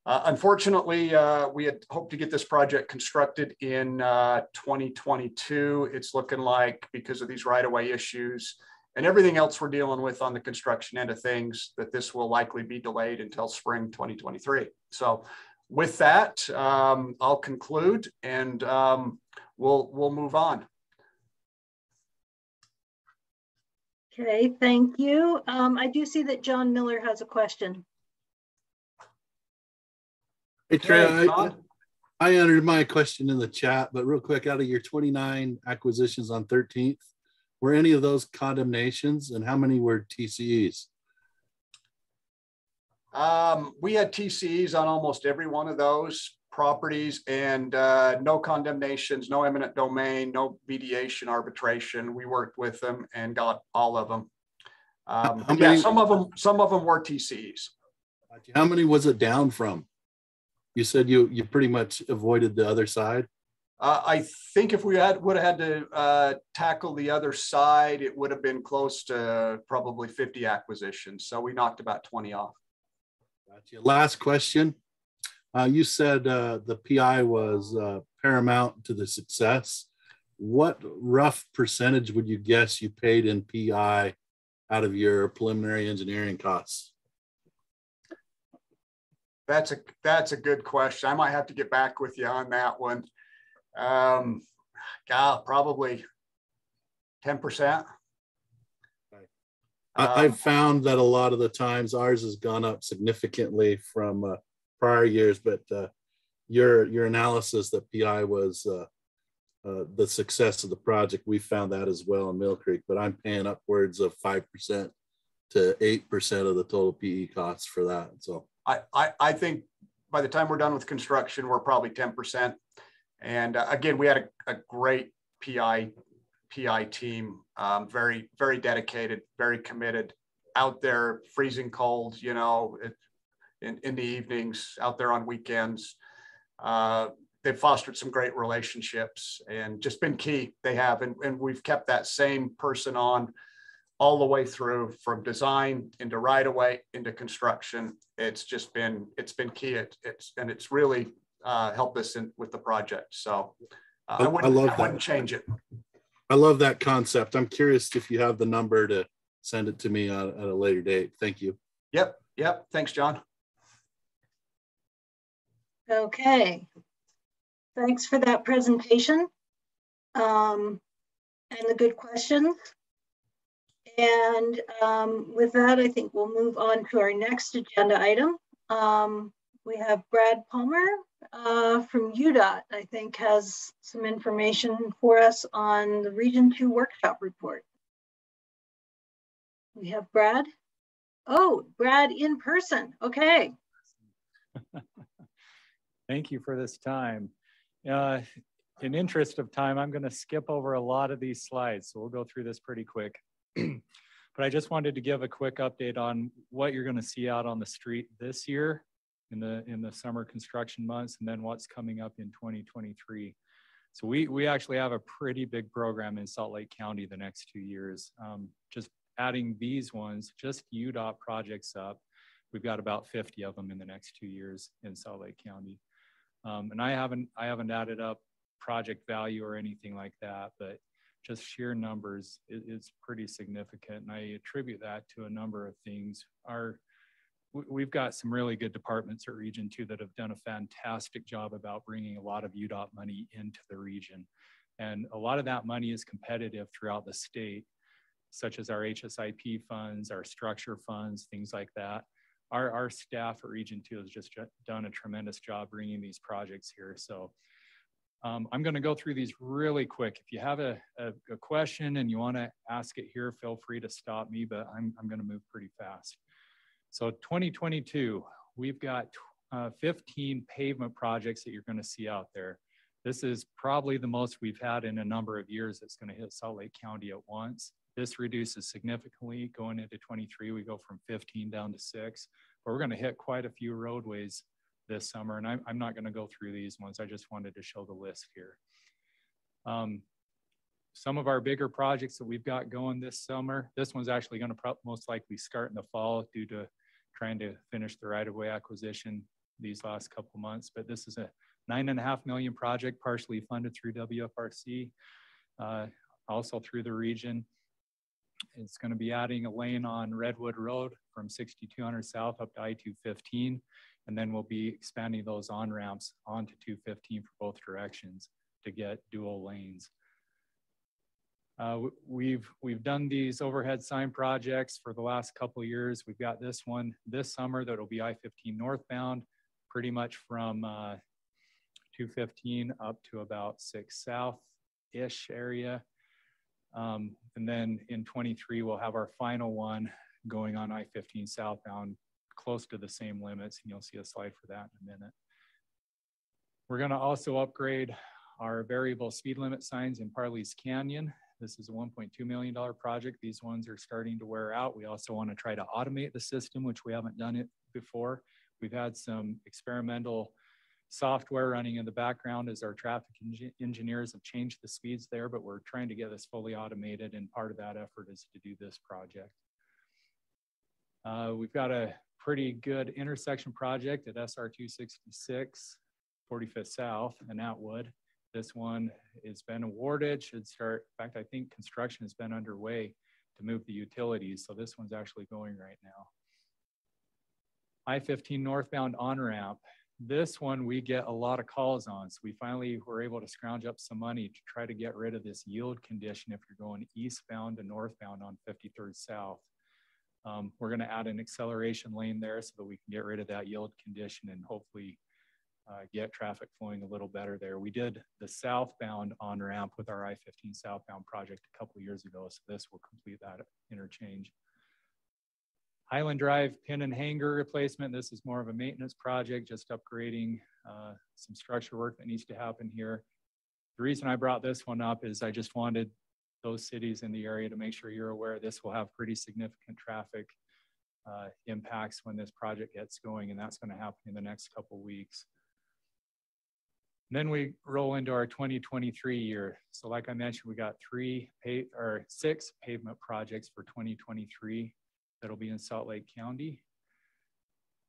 unfortunately, we had hoped to get this project constructed in 2022. It's looking like, because of these right-of-way issues and everything else we're dealing with on the construction end of things, that this will likely be delayed until spring 2023. So with that, I'll conclude, and we'll move on. Okay, thank you. I do see that John Miller has a question. Hey, Trey, I entered my question in the chat, but real quick, out of your 29 acquisitions on 13th, were any of those condemnations, and how many were TCEs? We had TCEs on almost every one of those properties, and no condemnations, no eminent domain, no mediation, arbitration. We worked with them and got all of them. Yeah, some of them were TCEs. How many was it down from? You said you pretty much avoided the other side. I think if we would have had to tackle the other side, it would have been close to probably 50 acquisitions. So we knocked about 20 off. Gotcha. Last question. You said the PI was paramount to the success. What rough percentage would you guess you paid in PI out of your preliminary engineering costs? That's a good question. I might have to get back with you on that one. Probably 10%. I've found that a lot of the times ours has gone up significantly from prior years, but your analysis that PI was the success of the project, we found that as well in Mill Creek, but I'm paying upwards of 5% to 8% of the total PE costs for that. So I think by the time we're done with construction, we're probably 10%. And again, we had a great PI team, very, very dedicated, very committed, out there freezing cold, you know, in the evenings, out there on weekends. They've fostered some great relationships and just been key. They have, and we've kept that same person on all the way through, from design into right-of-way into construction. It's been key. It's really helped us with the project. So I wouldn't change it. I love that concept. I'm curious if you have the number to send it to me at a later date. Thank you. Yep. Thanks, John. Okay. Thanks for that presentation and the good questions. And with that, I think we'll move on to our next agenda item. We have Brad Palmer from UDOT, I think, has some information for us on the Region 2 workshop report. We have Brad. Oh, Brad in person. Okay. Thank you for this time. In interest of time, I'm going to skip over a lot of these slides, so we'll go through this pretty quick. But I just wanted to give a quick update on what you're going to see out on the street this year in the summer construction months, and then what's coming up in 2023. So we actually have a pretty big program in Salt Lake County the next 2 years. Just adding these ones, just UDOT projects up, we've got about 50 of them in the next 2 years in Salt Lake County. And I haven't added up project value or anything like that, but just sheer numbers is pretty significant. And I attribute that to a number of things. We've got some really good departments at Region 2 that have done a fantastic job about bringing a lot of UDOT money into the region. And a lot of that money is competitive throughout the state, such as our HSIP funds, our structure funds, things like that. Our staff at Region 2 has just done a tremendous job bringing these projects here. So I'm going to go through these really quick. If you have a question and you want to ask it here, feel free to stop me, but I'm going to move pretty fast. So 2022, we've got 15 pavement projects that you're going to see out there. This is probably the most we've had in a number of years that's going to hit Salt Lake County at once. This reduces significantly going into 23. We go from 15 down to 6, but we're going to hit quite a few roadways this summer. And I'm not going to go through these ones. I just wanted to show the list here. Some of our bigger projects that we've got going this summer, this one's actually going to most likely start in the fall due to trying to finish the right-of-way acquisition these last couple months. But this is a $9.5 million project, partially funded through WFRC, also through the region. It's going to be adding a lane on Redwood Road from 6200 south up to I-215. And then we'll be expanding those on-ramps onto 215 for both directions to get dual lanes. We've done these overhead sign projects for the last couple of years. We've got this one this summer that'll be I-15 northbound, pretty much from 215 up to about 6 south-ish area. And then in 23, we'll have our final one going on I-15 southbound, close to the same limits, and you'll see a slide for that in a minute. We're going to also upgrade our variable speed limit signs in Parley's Canyon. This is a $1.2 million project. These ones are starting to wear out. We also want to try to automate the system, which we haven't done it before. We've had some experimental software running in the background as our traffic engineers have changed the speeds there, but we're trying to get this fully automated, and part of that effort is to do this project. We've got a pretty good intersection project at SR 266, 45th South in Atwood. This one has been awarded, should start, in fact, I think construction has been underway to move the utilities. So this one's actually going right now. I-15 northbound on-ramp. This one we get a lot of calls on. So we finally were able to scrounge up some money to try to get rid of this yield condition if you're going eastbound to northbound on 53rd South. We're going to add an acceleration lane there so that we can get rid of that yield condition and hopefully get traffic flowing a little better there. We did the southbound on-ramp with our I-15 southbound project a couple of years ago, so this will complete that interchange. Highland Drive pin and hanger replacement. This is more of a maintenance project, just upgrading some structure work that needs to happen here. The reason I brought this one up is I just wanted those cities in the area to make sure you're aware this will have pretty significant traffic impacts when this project gets going, and that's going to happen in the next couple of weeks. And then we roll into our 2023 year. So like I mentioned, we got 6 pavement projects for 2023 that'll be in Salt Lake County.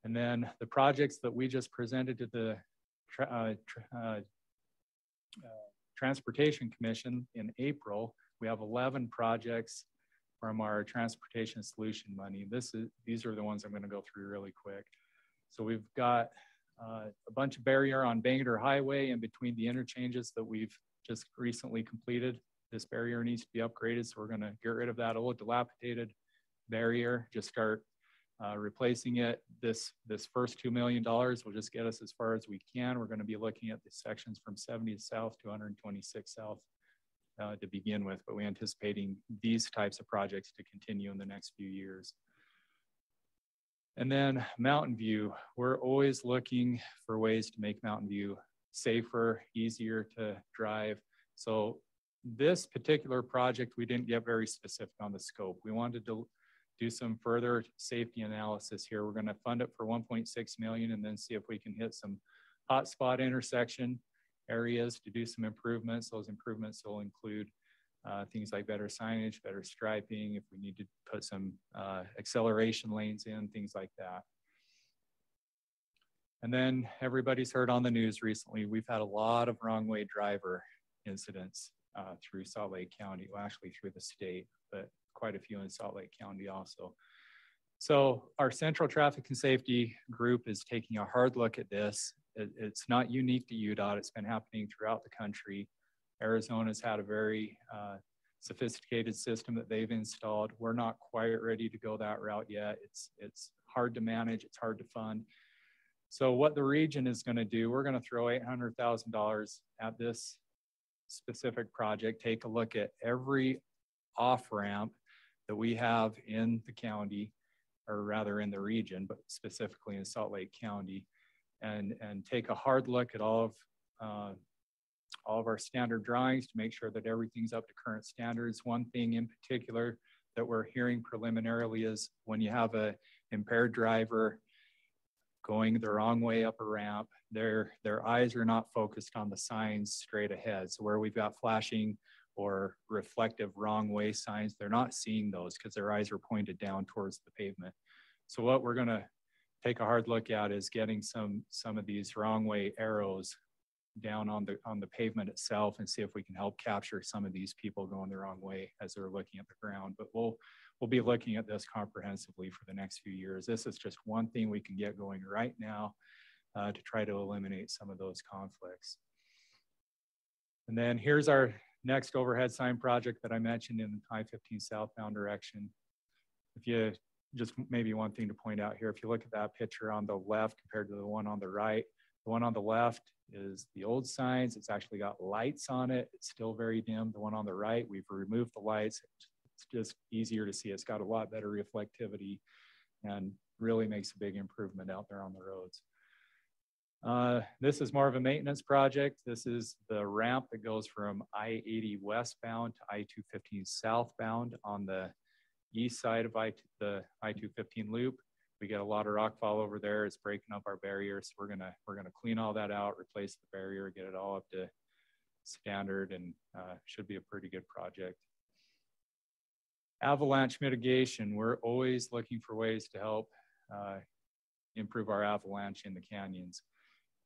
And then the projects that we just presented to the Transportation Commission in April, we have 11 projects from our transportation solution money. These are the ones I'm going to go through really quick. So we've got a bunch of barrier on Bangor Highway in between the interchanges that we've just recently completed. This barrier needs to be upgraded, so we're going to get rid of that old dilapidated barrier, just start replacing it. This first $2 million will just get us as far as we can. We're going to be looking at the sections from 70 south to 126 south to begin with, but we're anticipating these types of projects to continue in the next few years. And then Mountain View, we're always looking for ways to make Mountain View safer, easier to drive. So this particular project, we didn't get very specific on the scope. We wanted to do some further safety analysis here. We're going to fund it for 1.6 million and then see if we can hit some hotspot intersection areas to do some improvements. Those improvements will include things like better signage, better striping, if we need to put some acceleration lanes in, things like that. And then everybody's heard on the news recently, we've had a lot of wrong way driver incidents. through Salt Lake County, well, actually through the state, but quite a few in Salt Lake County also. So our Central Traffic and Safety group is taking a hard look at this. It's not unique to UDOT. It's been happening throughout the country. Arizona's had a very sophisticated system that they've installed. We're not quite ready to go that route yet. It's hard to manage. It's hard to fund. So what the region is going to do, we're going to throw $800,000 at this specific project, take a look at every off-ramp that we have in the county, or rather in the region, but specifically in Salt Lake County, and take a hard look at all of our standard drawings to make sure that everything's up to current standards. One thing in particular that we're hearing preliminarily is when you have a impaired driver going the wrong way up a ramp, their eyes are not focused on the signs straight ahead. So where we've got flashing or reflective wrong way signs, they're not seeing those because their eyes are pointed down towards the pavement. So what we're gonna take a hard look at is getting some of these wrong way arrows down on the pavement itself and see if we can help capture some of these people going the wrong way as they're looking at the ground. But we'll be looking at this comprehensively for the next few years. This is just one thing we can get going right now to try to eliminate some of those conflicts. And then here's our next overhead sign project that I mentioned in the I-15 southbound direction. If you just maybe one thing to point out here, if you look at that picture on the left compared to the one on the right, the one on the left is the old signs. It's actually got lights on it. It's still very dim. The one on the right, we've removed the lights. It's just easier to see. It's got a lot better reflectivity and really makes a big improvement out there on the roads. This is more of a maintenance project. This is the ramp that goes from I-80 westbound to I-215 southbound on the east side of the I-215 loop. We get a lot of rockfall over there. It's breaking up our barriers. So we're gonna clean all that out, replace the barrier, get it all up to standard, and should be a pretty good project. Avalanche mitigation. We're always looking for ways to help improve our avalanche in the canyons.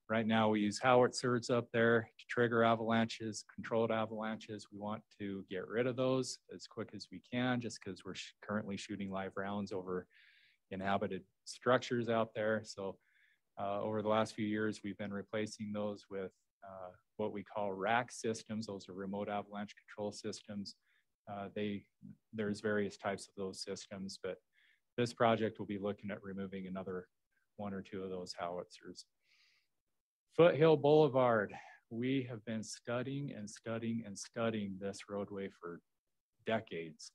Right now we use howitzers up there to trigger avalanches, controlled avalanches. We want to get rid of those as quick as we can just because we're currently shooting live rounds over inhabited structures out there. So over the last few years, we've been replacing those with what we call RAC systems. Those are remote avalanche control systems. There's various types of those systems, but this project will be looking at removing another one or two of those howitzers. Foothill Boulevard. We have been studying and studying and studying this roadway for decades,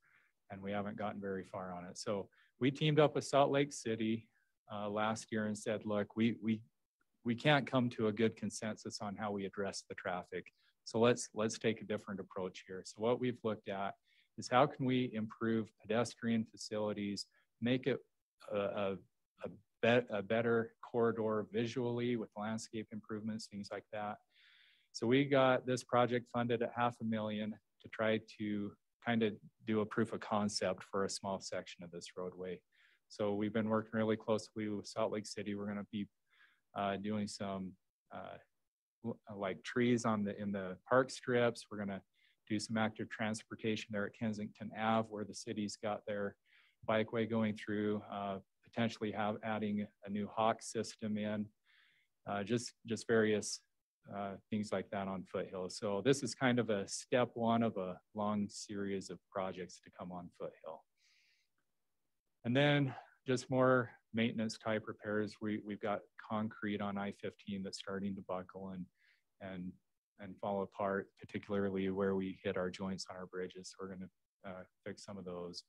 and we haven't gotten very far on it. So we teamed up with Salt Lake City last year and said, look, we can't come to a good consensus on how we address the traffic. So let's take a different approach here. So what we've looked at is how can we improve pedestrian facilities, make it a better corridor visually with landscape improvements, things like that. So we got this project funded at $500,000 to try to kind of do a proof of concept for a small section of this roadway. So we've been working really closely with Salt Lake City. We're going to be doing some like trees in the park strips. We're going to do some active transportation there at Kensington Ave, where the city's got their bikeway going through, potentially adding a new hawk system in, just various things like that on Foothill. So this is kind of a step one of a long series of projects to come on Foothill. And then just more maintenance type repairs. We've got concrete on I-15 that's starting to buckle and fall apart, particularly where we hit our joints on our bridges. So we're going to fix some of those.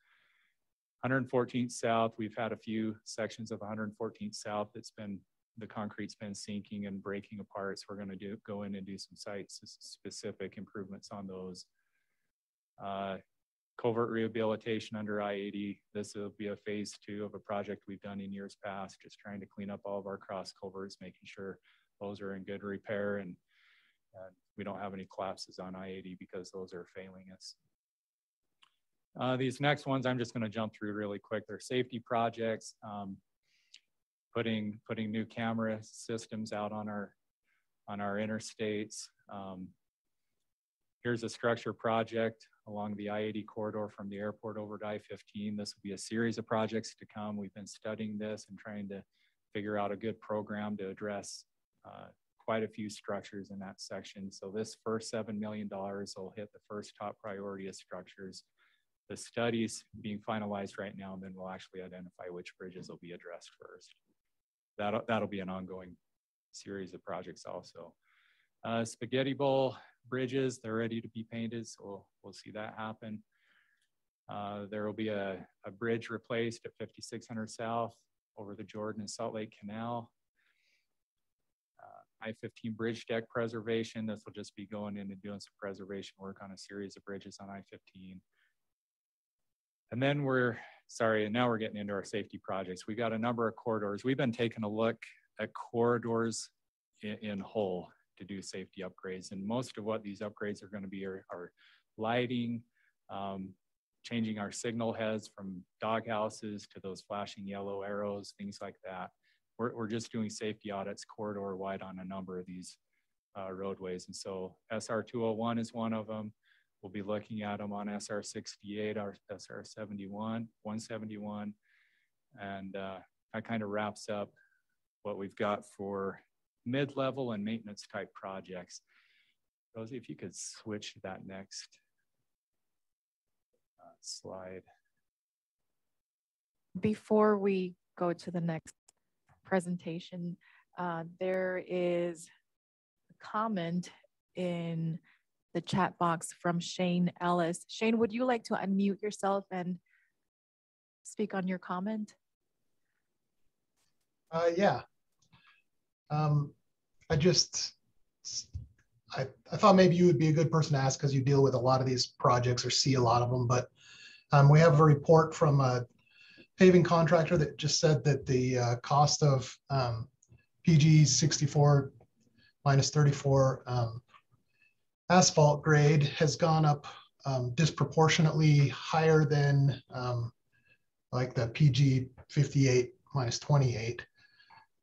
114th South, we've had a few sections of 114th South that's been, the concrete's been sinking and breaking apart. So we're going to go in and do some site-specific improvements on those. Culvert rehabilitation under I-80. This will be a phase 2 of a project we've done in years past, just trying to clean up all of our cross culverts, making sure those are in good repair and we don't have any collapses on I-80 because those are failing us. These next ones, I'm just going to jump through really quick. They're safety projects, putting new camera systems out on our interstates, Here's a structure project along the I-80 corridor from the airport over to I-15. This will be a series of projects to come. We've been studying this and trying to figure out a good program to address quite a few structures in that section. So this first $7 million will hit the first top priority of structures. The study's being finalized right now, and then we'll actually identify which bridges will be addressed first. That'll be an ongoing series of projects also. Spaghetti Bowl bridges, they're ready to be painted, so we'll see that happen. There will be a bridge replaced at 5600 South over the Jordan and Salt Lake Canal. I-15 bridge deck preservation, this will just be going in and doing some preservation work on a series of bridges on I-15. And then now we're getting into our safety projects. We got a number of corridors. We've been taking a look at corridors in whole to do safety upgrades. And most of what these upgrades are going to be are lighting, changing our signal heads from dog houses to those flashing yellow arrows, things like that. We're just doing safety audits corridor wide on a number of these roadways. And so SR201 is one of them. We'll be looking at them on SR68, our SR71, 171. And that kind of wraps up what we've got for mid-level and maintenance type projects. Rosie, if you could switch to that next slide. Before we go to the next presentation, there is a comment in the chat box from Shane Ellis. Shane, would you like to unmute yourself and speak on your comment? Yeah. I thought maybe you would be a good person to ask because you deal with a lot of these projects or see a lot of them, but we have a report from a paving contractor that just said that the cost of PG 64 minus 34 asphalt grade has gone up disproportionately higher than like the PG 58 minus 28.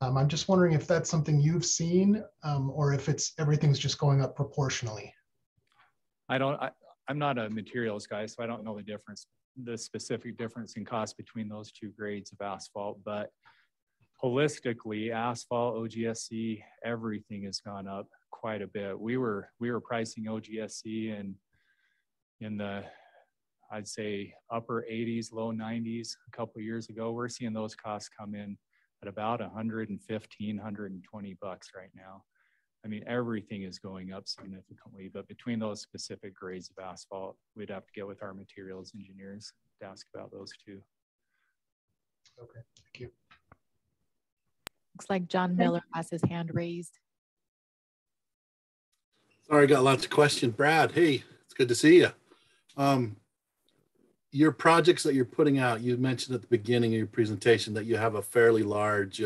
I'm just wondering if that's something you've seen or if everything's just going up proportionally. I'm not a materials guy, so I don't know the specific difference in cost between those two grades of asphalt, but holistically, asphalt, OGSC, everything has gone up quite a bit. We were pricing OGSC in the, I'd say, upper 80s, low 90s a couple of years ago. We're seeing those costs come in at about 115, 120 bucks right now. I mean, everything is going up significantly, but between those specific grades of asphalt, we'd have to get with our materials engineers to ask about those two. Okay, thank you. Looks like John Miller has his hand raised. Sorry, got lots of questions. Brad, hey, it's good to see you. Your projects that you're putting out, you mentioned at the beginning of your presentation that you have a fairly large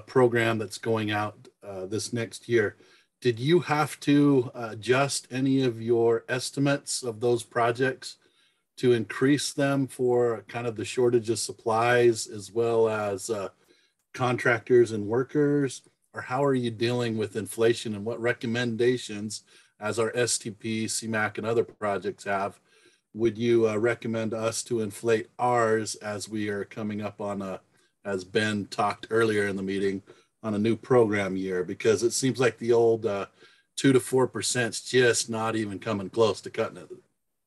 program that's going out this next year. Did you have to adjust any of your estimates of those projects to increase them for kind of the shortage of supplies as well as contractors and workers? Or how are you dealing with inflation, and what recommendations, as our STP, CMAQ, and other projects have, would you recommend us to inflate ours as we are coming up on as Ben talked earlier in the meeting, on a new program year? Because it seems like the old 2 to 4% is just not even coming close to cutting it.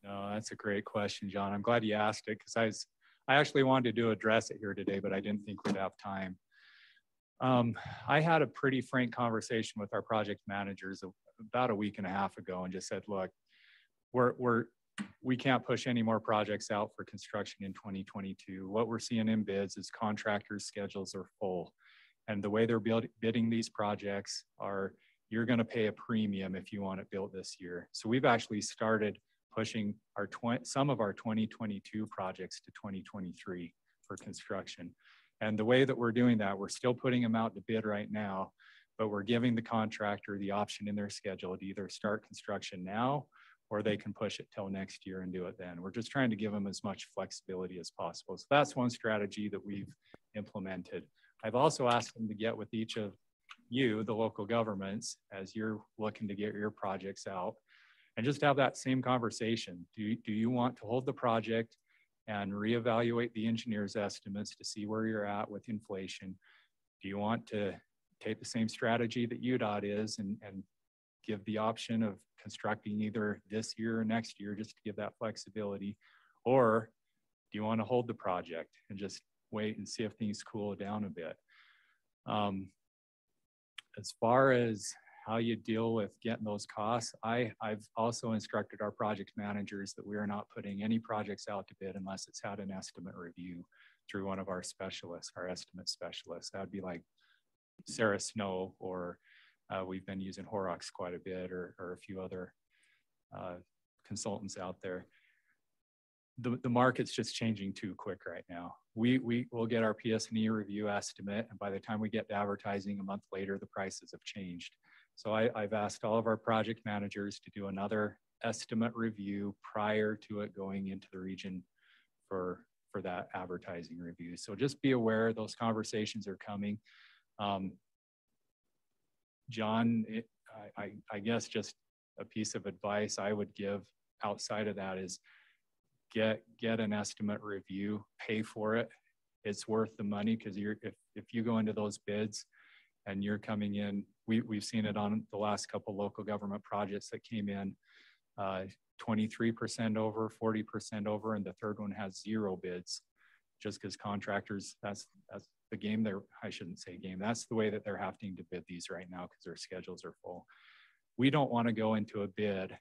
No, that's a great question, John. I'm glad you asked it, because I actually wanted to address it here today, but I didn't think we'd have time. I had a pretty frank conversation with our project managers about a week and a half ago and just said, look, we can't push any more projects out for construction in 2022. What we're seeing in bids is contractors' schedules are full. And the way they're bidding these projects are, you're going to pay a premium if you want it built this year. So we've actually started pushing some of our 2022 projects to 2023 for construction. And the way that we're doing that, we're still putting them out to bid right now, but we're giving the contractor the option in their schedule to either start construction now, or they can push it till next year and do it then. We're just trying to give them as much flexibility as possible. So that's one strategy that we've implemented. I've also asked them to get with each of you, the local governments, as you're looking to get your projects out, and just have that same conversation. Do you want to hold the project and reevaluate the engineer's estimates to see where you're at with inflation? Do you want to take the same strategy that UDOT is and give the option of constructing either this year or next year just to give that flexibility? Or do you want to hold the project and just wait and see if things cool down a bit? As far as how you deal with getting those costs, I've also instructed our project managers that we are not putting any projects out to bid unless it's had an estimate review through one of our specialists, our estimate specialists. That would be like Sarah Snow, or we've been using Horrocks quite a bit, or a few other consultants out there. The market's just changing too quick right now. We will get our PS&E review estimate, and by the time we get to advertising a month later, the prices have changed. So I've asked all of our project managers to do another estimate review prior to it going into the region for that advertising review. So just be aware those conversations are coming. John, I guess just a piece of advice I would give outside of that is get an estimate review, pay for it. It's worth the money, because if you go into those bids and you're coming in, we've seen it on the last couple local government projects that came in 23% over, 40% over, and the third one has 0 bids, just because contractors, that's the game there. I shouldn't say game. That's the way that they're having to bid these right now because their schedules are full. We don't want to go into a bid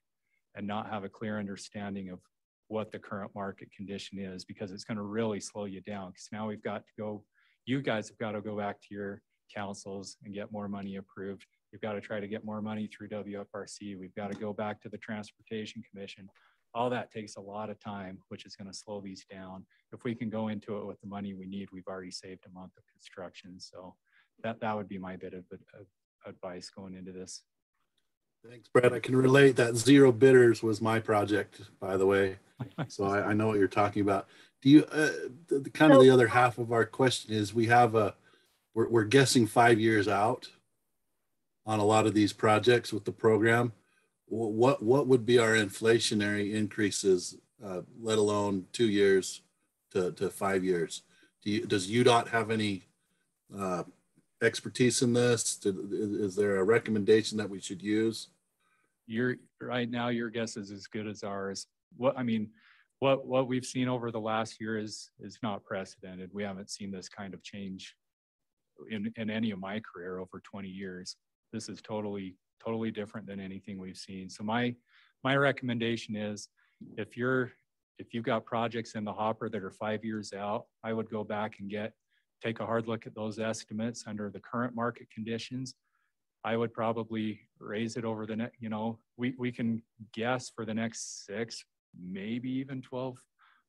and not have a clear understanding of what the current market condition is, because it's going to really slow you down. Because now we've got to go, you guys have got to go back to your councils and get more money approved. You've got to try to get more money through WFRC. We've got to go back to the Transportation Commission. All that takes a lot of time, which is going to slow these down. If we can go into it with the money we need, we've already saved a month of construction. So that would be my bit of advice going into this. Thanks, Brad. I can relate that 0 bidders was my project, by the way. So I know what you're talking about. Do you, kind of the other half of our question is, we have we're guessing 5 years out on a lot of these projects with the program. What would be our inflationary increases, let alone 2 years to 5 years? Does UDOT have any expertise in this? Is there a recommendation that we should use? Right now, your guess is as good as ours. What we've seen over the last year is not precedented. We haven't seen this kind of change in any of my career over 20 years. This is totally different than anything we've seen. So my recommendation is, if you've got projects in the hopper that are 5 years out, I would go back and take a hard look at those estimates under the current market conditions. I would probably raise it over the next, we can guess for the next 6, maybe even 12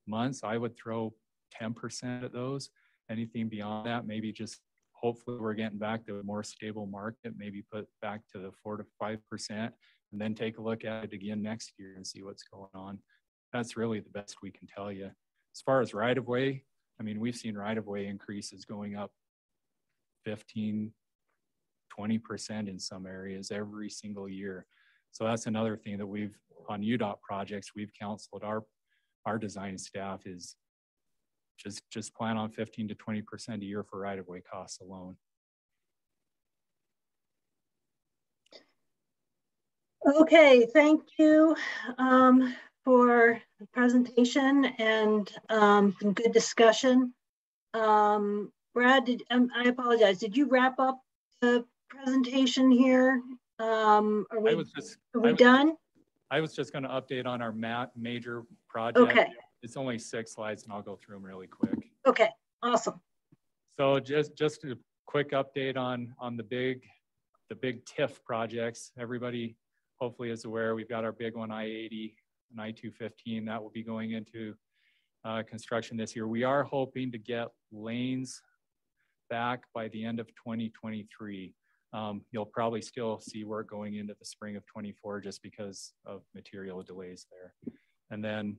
months. I would throw 10% at those. Anything beyond that, maybe just hopefully we're getting back to a more stable market, maybe put back to the 4 to 5%, and then take a look at it again next year and see what's going on. That's really the best we can tell you. As far as right-of-way, we've seen right-of-way increases going up 15, 20% in some areas every single year. So that's another thing that on UDOT projects, we've counseled our design staff is just plan on 15 to 20% a year for right-of-way costs alone. Okay, thank you for the presentation and some good discussion. Brad, I apologize. Did you wrap up the presentation here? Are we done? I was just going to update on our major project. Okay. It's only 6 slides, and I'll go through them really quick. Okay, awesome. So just a quick update on the big TIF projects. Everybody hopefully is aware we've got our big one, I-80 and I-215, that will be going into construction this year. We are hoping to get lanes back by the end of 2023. You'll probably still see work going into the spring of 24 just because of material delays there. And then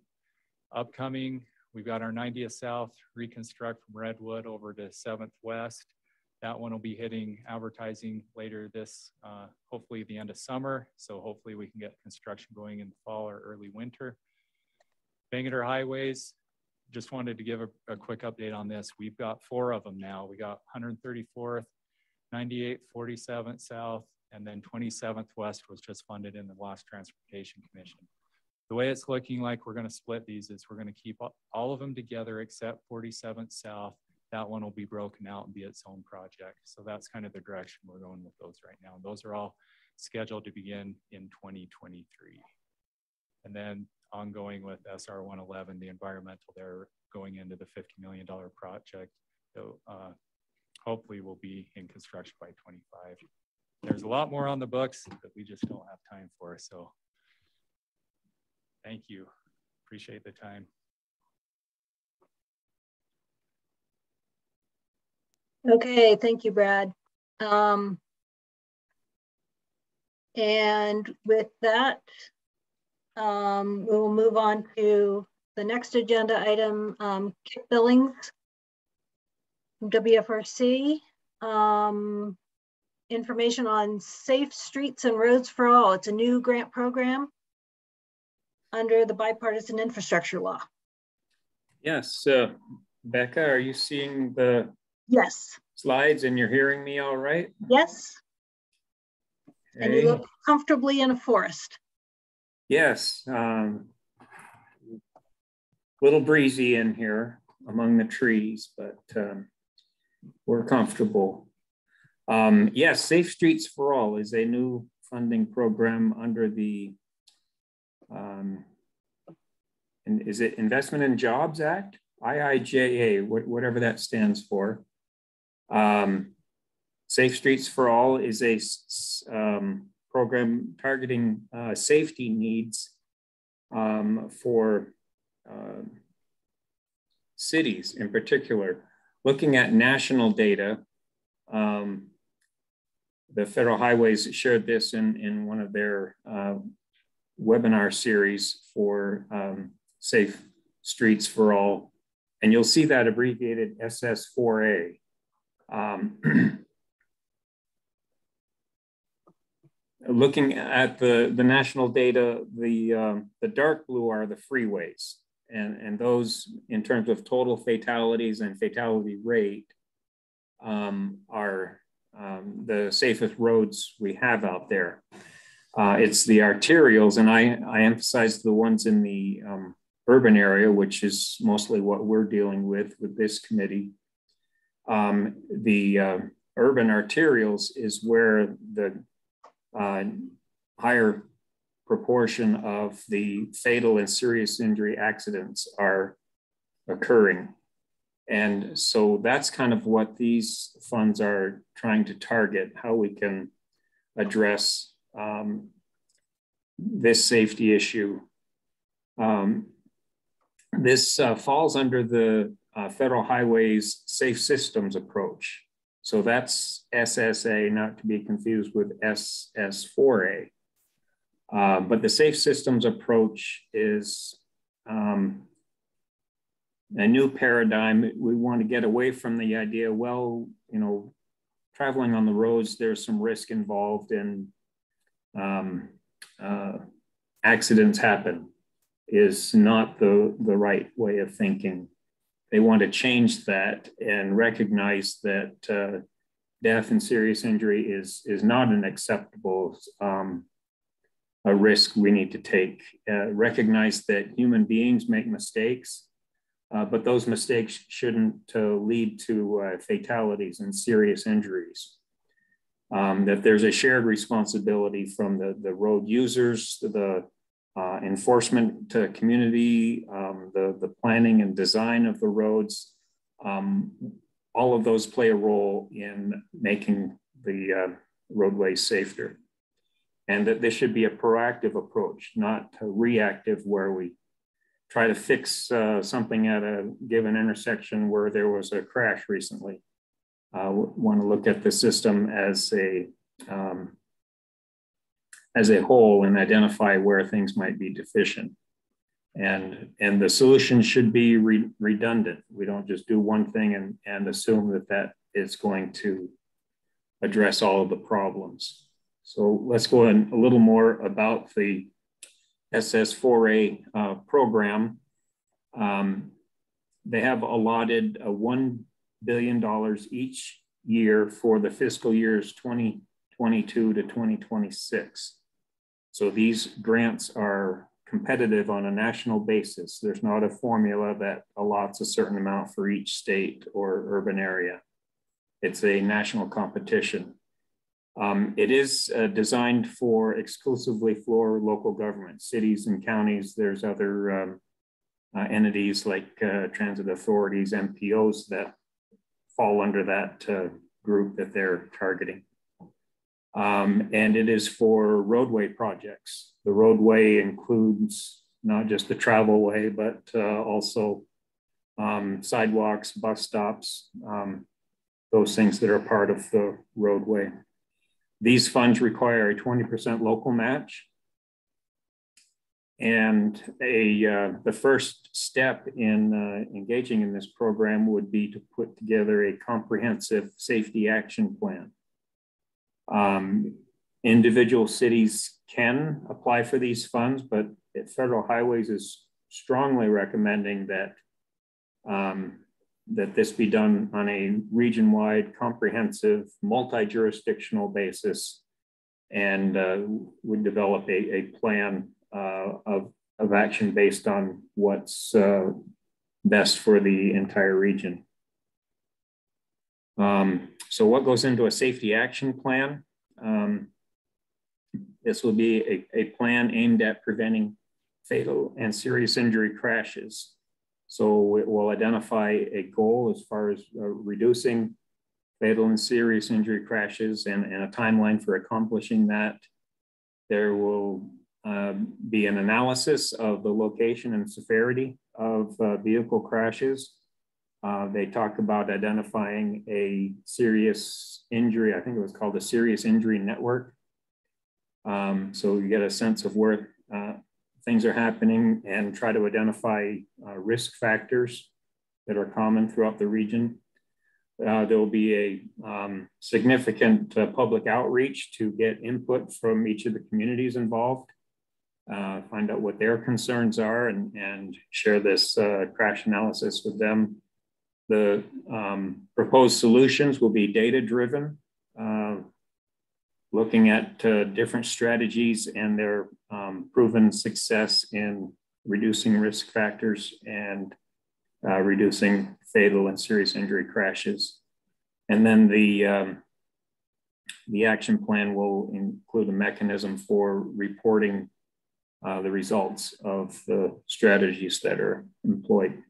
upcoming, we've got our 90th South reconstruct from Redwood over to 7th West. That one will be hitting advertising later this, hopefully the end of summer. So hopefully we can get construction going in the fall or early winter. Bangor Highways, just wanted to give a quick update on this. We've got 4 of them now. We got 134th, 98th, 47th South, and then 27th West was just funded in the Lost Transportation Commission. The way it's looking like we're going to split these is we're going to keep all of them together except 47th South. That one will be broken out and be its own project. So that's kind of the direction we're going with those right now. Those are all scheduled to begin in 2023. And then ongoing with SR111, the environmental there going into the $50 million project. So hopefully we'll be in construction by 25. There's a lot more on the books that we just don't have time for. So thank you. Appreciate the time. Okay, thank you, Brad. And with that, we will move on to the next agenda item, KIP billings, WFRC, information on Safe Streets and Roads for All. It's a new grant program under the Bipartisan Infrastructure Law. Yes, Becca, are you seeing the slides and you're hearing me all right? Yes. Okay. And you look comfortably in a forest. Yes, little breezy in here among the trees, but we're comfortable. Yes, Safe Streets for All is a new funding program under the, is it Investment in Jobs Act? IIJA, whatever that stands for. Safe Streets for All is a program targeting safety needs for cities in particular. Looking at national data, the Federal Highways shared this in one of their webinar series for Safe Streets for All, and you'll see that abbreviated Ss4a. Looking at the national data, the dark blue are the freeways, and those in terms of total fatalities and fatality rate are the safest roads we have out there. It's the arterials, and I emphasize the ones in the urban area, which is mostly what we're dealing with this committee. The urban arterials is where the higher proportion of the fatal and serious injury accidents are occurring. And so that's kind of what these funds are trying to target, how we can address this safety issue. This falls under the Federal Highways Safe Systems approach. So that's SSA, not to be confused with Ss4a. But the Safe Systems approach is a new paradigm. We want to get away from the idea, well, you know, traveling on the roads, there's some risk involved and accidents happen, is not the right way of thinking. They want to change that and recognize that death and serious injury is not an acceptable a risk we need to take. Recognize that human beings make mistakes, but those mistakes shouldn't lead to fatalities and serious injuries. That there's a shared responsibility from the road users, the enforcement to community, the planning and design of the roads. All of those play a role in making the roadways safer. And that this should be a proactive approach, not a reactive where we try to fix something at a given intersection where there was a crash recently. Want to look at the system as a whole and identify where things might be deficient. And the solution should be redundant. We don't just do one thing and assume that is going to address all of the problems. So let's go in a little more about the Ss4a program. They have allotted $1 billion each year for the fiscal years 2022 to 2026. So these grants are competitive on a national basis. There's not a formula that allots a certain amount for each state or urban area. It's a national competition. It is designed exclusively for local government, cities and counties. There's other entities like transit authorities, MPOs that fall under that group that they're targeting. And it is for roadway projects. The roadway includes not just the travel way, but also sidewalks, bus stops, those things that are part of the roadway. These funds require a 20% local match. And the first step in engaging in this program would be to put together a comprehensive safety action plan. Individual cities can apply for these funds, but Federal Highways is strongly recommending that that this be done on a region-wide, comprehensive, multi-jurisdictional basis, and would develop a plan of action based on what's best for the entire region. So what goes into a safety action plan? This will be a plan aimed at preventing fatal and serious injury crashes. So it will identify a goal as far as reducing fatal and serious injury crashes and a timeline for accomplishing that. There will be an analysis of the location and severity of vehicle crashes. They talk about identifying a serious injury. I think it was called a serious injury network. So you get a sense of where things are happening and try to identify risk factors that are common throughout the region. There will be a significant public outreach to get input from each of the communities involved, find out what their concerns are and share this crash analysis with them. The proposed solutions will be data-driven, looking at different strategies and their proven success in reducing risk factors and reducing fatal and serious injury crashes. And then the action plan will include a mechanism for reporting the results of the strategies that are employed.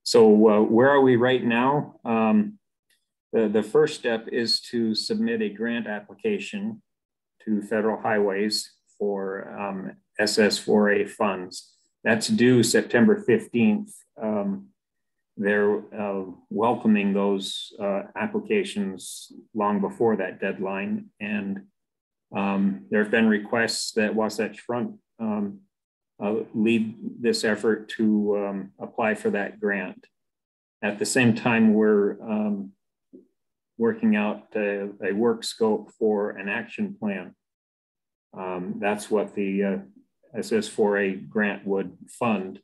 So where are we right now? The first step is to submit a grant application to Federal Highways for Ss4a funds. That's due September 15th. They're welcoming those applications long before that deadline. And there have been requests that Wasatch Front lead this effort to apply for that grant. At the same time, we're working out a work scope for an action plan. That's what the Ss4a grant would fund.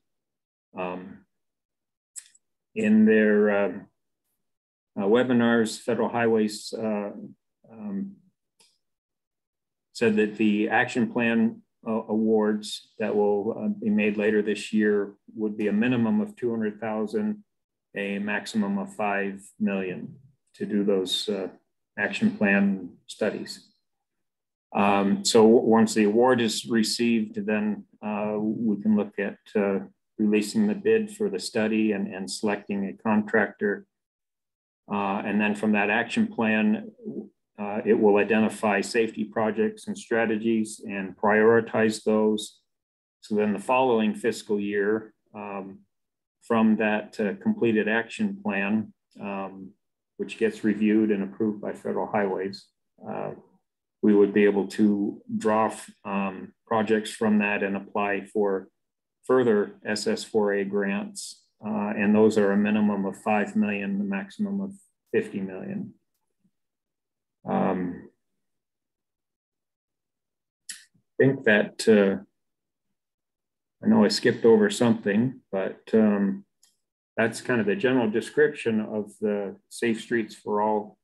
In their webinars, Federal Highways said that the action plan awards that will be made later this year would be a minimum of $200,000, a maximum of $5 million to do those action plan studies. So once the award is received, then we can look at releasing the bid for the study and selecting a contractor. And then from that action plan, it will identify safety projects and strategies and prioritize those. So then the following fiscal year, from that completed action plan, which gets reviewed and approved by Federal Highways, we would be able to draw projects from that and apply for further Ss4a grants and those are a minimum of 5 million, a maximum of 50 million. I think that, I know I skipped over something, but that's kind of the general description of the Safe Streets for All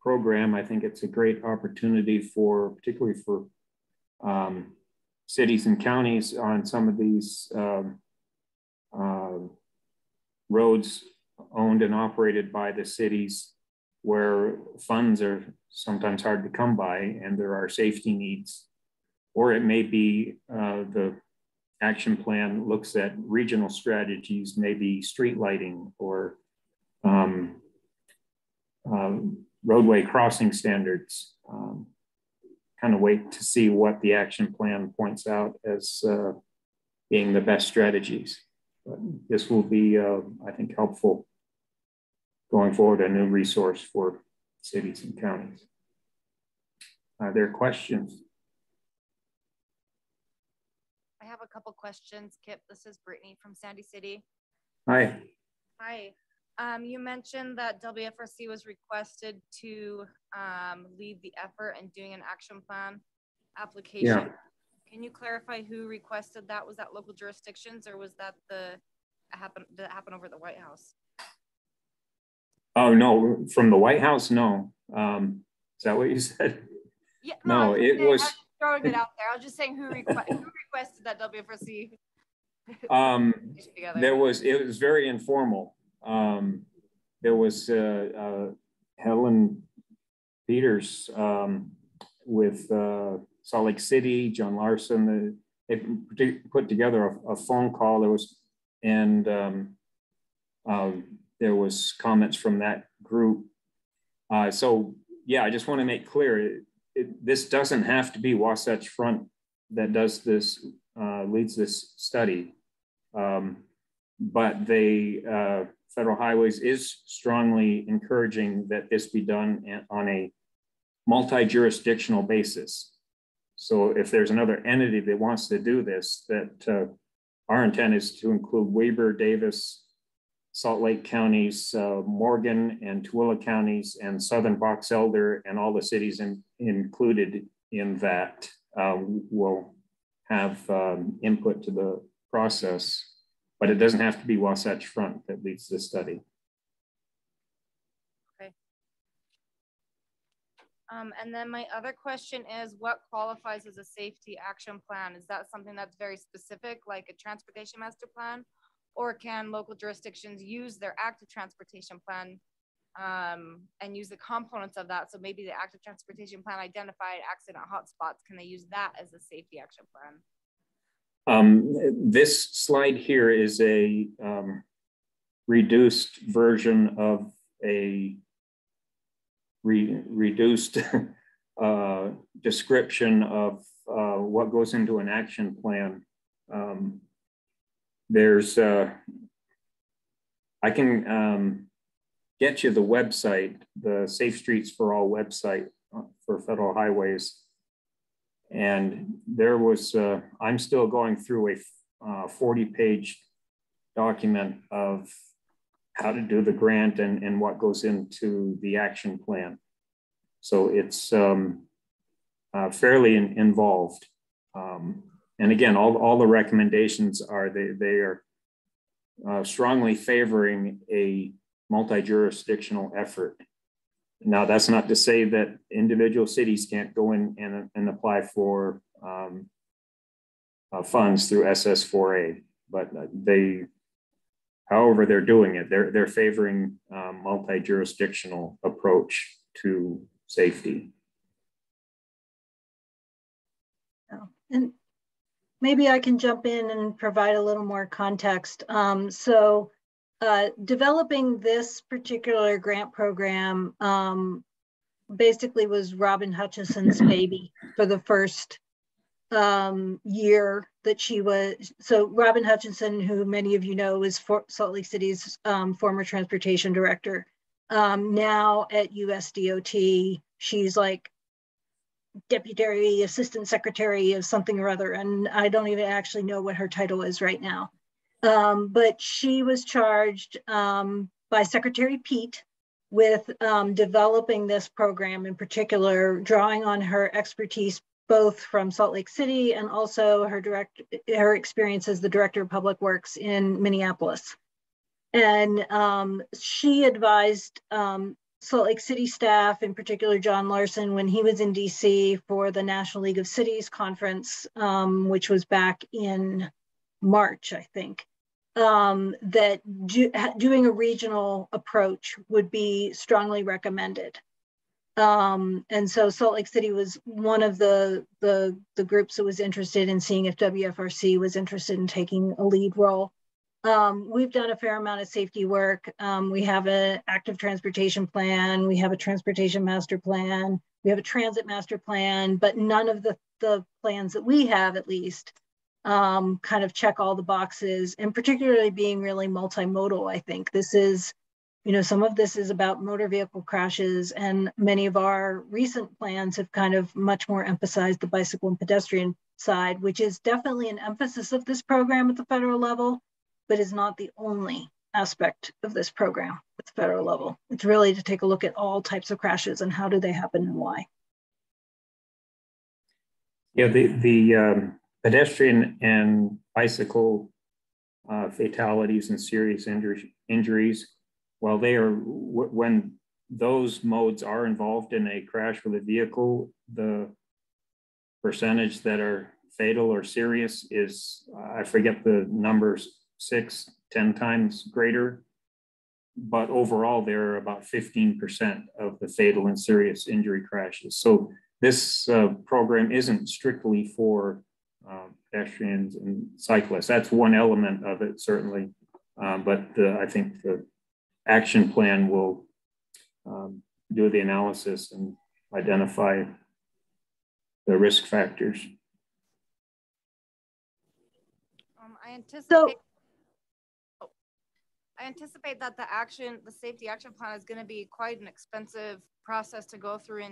program. I think it's a great opportunity for, particularly for cities and counties on some of these roads owned and operated by the cities where funds are sometimes hard to come by and there are safety needs. Or it may be the action plan looks at regional strategies, maybe street lighting or roadway crossing standards. Kind of wait to see what the action plan points out as being the best strategies. But this will be, I think, helpful going forward, a new resource for cities and counties. Are there questions? I have a couple questions, Kip. This is Brittany from Sandy City. Hi. Hi. You mentioned that WFRC was requested to lead the effort in doing an action plan application. Yeah. Can you clarify who requested that? Was that local jurisdictions or was that did that happen over at the White House? Oh, no, from the White House, no. Is that what you said? Yeah, no, it was. I was throwing it out there. I was just saying who requested that WFRC. It was very informal. There was Helen Peters with Salt Lake City, John Larson. They put together a phone call. There was, and there was comments from that group. So yeah, I just want to make clear, this doesn't have to be Wasatch Front that does this, leads this study. But they, Federal Highways is strongly encouraging that this be done on a multi-jurisdictional basis. So if there's another entity that wants to do this, that our intent is to include Weber, Davis, Salt Lake counties, Morgan and Tooele counties, and Southern Box Elder, and all the cities included in that will have input to the process. But it doesn't have to be Wasatch Front that leads the study. Okay. And then my other question is, what qualifies as a safety action plan? Is that something that's very specific, like a transportation master plan? Or can local jurisdictions use their active transportation plan and use the components of that? So maybe the active transportation plan identified accident hotspots. Can they use that as a safety action plan? This slide here is a reduced version of a reduced description of what goes into an action plan. There's, I can get you the website, the Safe Streets for All website for Federal Highways. And there was, I'm still going through a 40-page document of how to do the grant and what goes into the action plan. So it's fairly involved. And again, all the recommendations are, they are strongly favoring a multi-jurisdictional effort. Now, that's not to say that individual cities can't go in and apply for funds through Ss4a, but however they're doing it, they're favoring multi-jurisdictional approach to safety. And maybe I can jump in and provide a little more context. Developing this particular grant program basically was Robin Hutchinson's baby for the first year that she was. So Robin Hutchinson, who many of you know, is Salt Lake City's former transportation director. Now at USDOT, she's like deputy assistant secretary of something or other. And I don't even actually know what her title is right now. But she was charged by Secretary Pete with developing this program, in particular, drawing on her expertise both from Salt Lake City and also her experience as the Director of Public Works in Minneapolis. And she advised Salt Lake City staff, in particular John Larson, when he was in DC for the National League of Cities conference, which was back in March, I think, that doing a regional approach would be strongly recommended. And so Salt Lake City was one of the groups that was interested in seeing if WFRC was interested in taking a lead role. We've done a fair amount of safety work. We have an active transportation plan. We have a transportation master plan. We have a transit master plan, but none of the plans that we have, at least, kind of check all the boxes, and particularly being really multimodal. I think this is, some of this is about motor vehicle crashes, and many of our recent plans have kind of much more emphasized the bicycle and pedestrian side, which is definitely an emphasis of this program at the federal level, but is not the only aspect of this program at the federal level. It's really to take a look at all types of crashes and how do they happen and why. Yeah, the pedestrian and bicycle fatalities and serious injuries, while when those modes are involved in a crash with a vehicle, the percentage that are fatal or serious is, I forget the numbers, 6-10 times greater. But overall, they're about 15% of the fatal and serious injury crashes. So this program isn't strictly for pedestrians and cyclists. That's one element of it, certainly. But I think the action plan will do the analysis and identify the risk factors. I anticipate that the safety action plan is going to be quite an expensive process to go through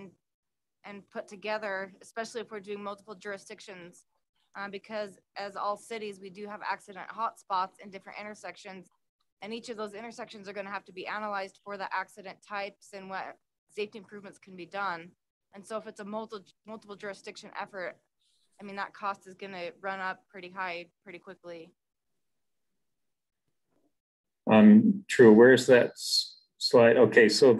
and put together, especially if we're doing multiple jurisdictions, because as all cities, we do have accident hotspots in different intersections, and each of those intersections are going to have to be analyzed for the accident types and what safety improvements can be done. And so if it's a multiple jurisdiction effort, I mean, that cost is going to run up pretty high pretty quickly. True. Where's that slide? Okay, so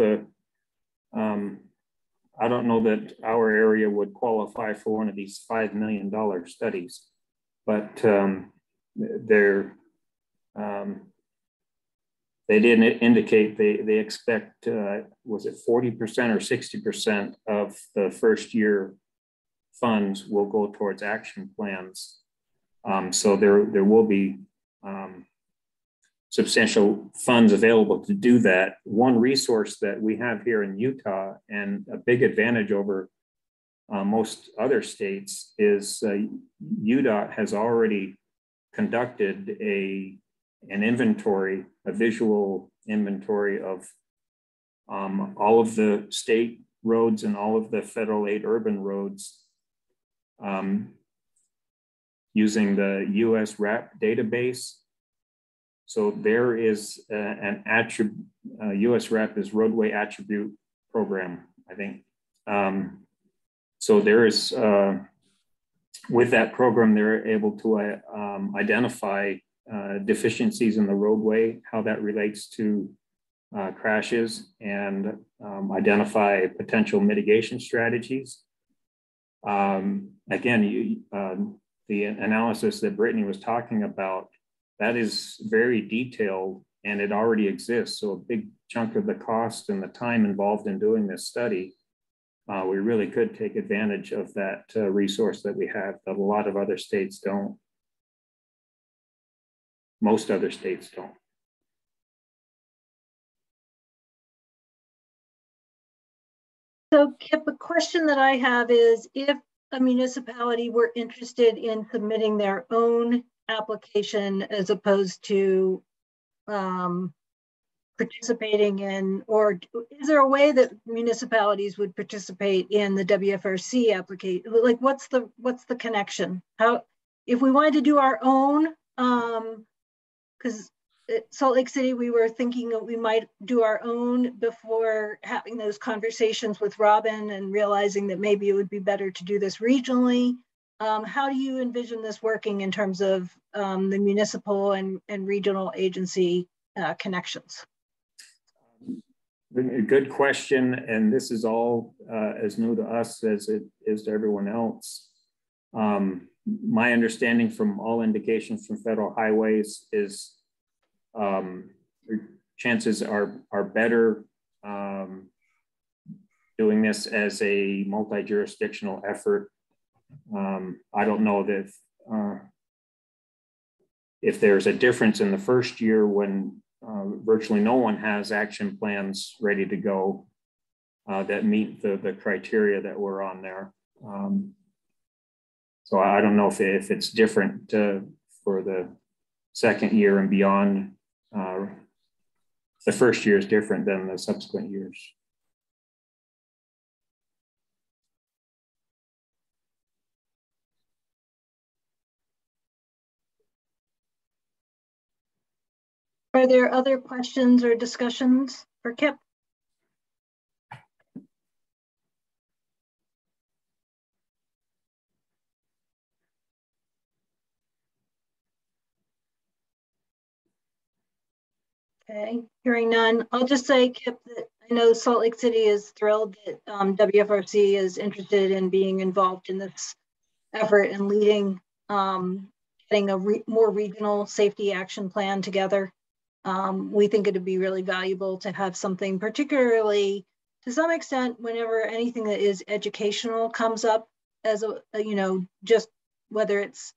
I don't know that our area would qualify for one of these $5 million studies, but they did indicate they expect, was it 40% or 60% of the first year funds will go towards action plans. So there will be substantial funds available to do that. One resource that we have here in Utah, and a big advantage over most other states, is UDOT has already conducted an inventory, a visual inventory of all of the state roads and all of the federal aid urban roads using the US RAP database. So there is an attribute, US RAP is Roadway Attribute Program, I think. So there is, with that program, they're able to identify deficiencies in the roadway, how that relates to crashes, and identify potential mitigation strategies. Again, the analysis that Brittany was talking about, that is very detailed and it already exists. So a big chunk of the cost and the time involved in doing this study, we really could take advantage of that resource that we have that a lot of other states don't. Most other states don't. So Kip, a question that I have is, if a municipality were interested in submitting their own application as opposed to participating in, or is there a way that municipalities would participate in the WFRC application? Like, what's the connection? How, if we wanted to do our own because Salt Lake City, we were thinking that we might do our own before having those conversations with Robin and realizing that maybe it would be better to do this regionally. How do you envision this working in terms of the municipal and regional agency connections? A good question, and this is all as new to us as it is to everyone else. My understanding from all indications from federal highways is chances are better doing this as a multi-jurisdictional effort. I don't know that if there's a difference in the first year when virtually no one has action plans ready to go that meet the criteria that were on there. So I don't know if it's different for the second year and beyond. The first year is different than the subsequent years. Are there other questions or discussions for Kip? Okay, hearing none. I'll just say, Kip, that I know Salt Lake City is thrilled that WFRC is interested in being involved in this effort and leading, getting a more regional safety action plan together. We think it'd be really valuable to have something, particularly to some extent, whenever anything that is educational comes up as just whether it's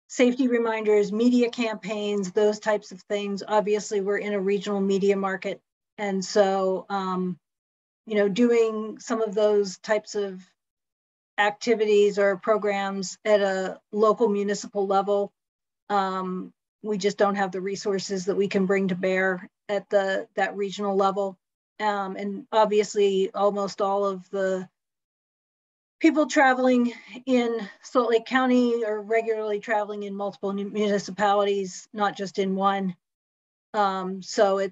safety reminders, media campaigns, those types of things. Obviously, we're in a regional media market. And so, doing some of those types of activities or programs at a local municipal level, we just don't have the resources that we can bring to bear at that regional level. And obviously, almost all of the people traveling in Salt Lake County are regularly traveling in multiple municipalities, not just in one. So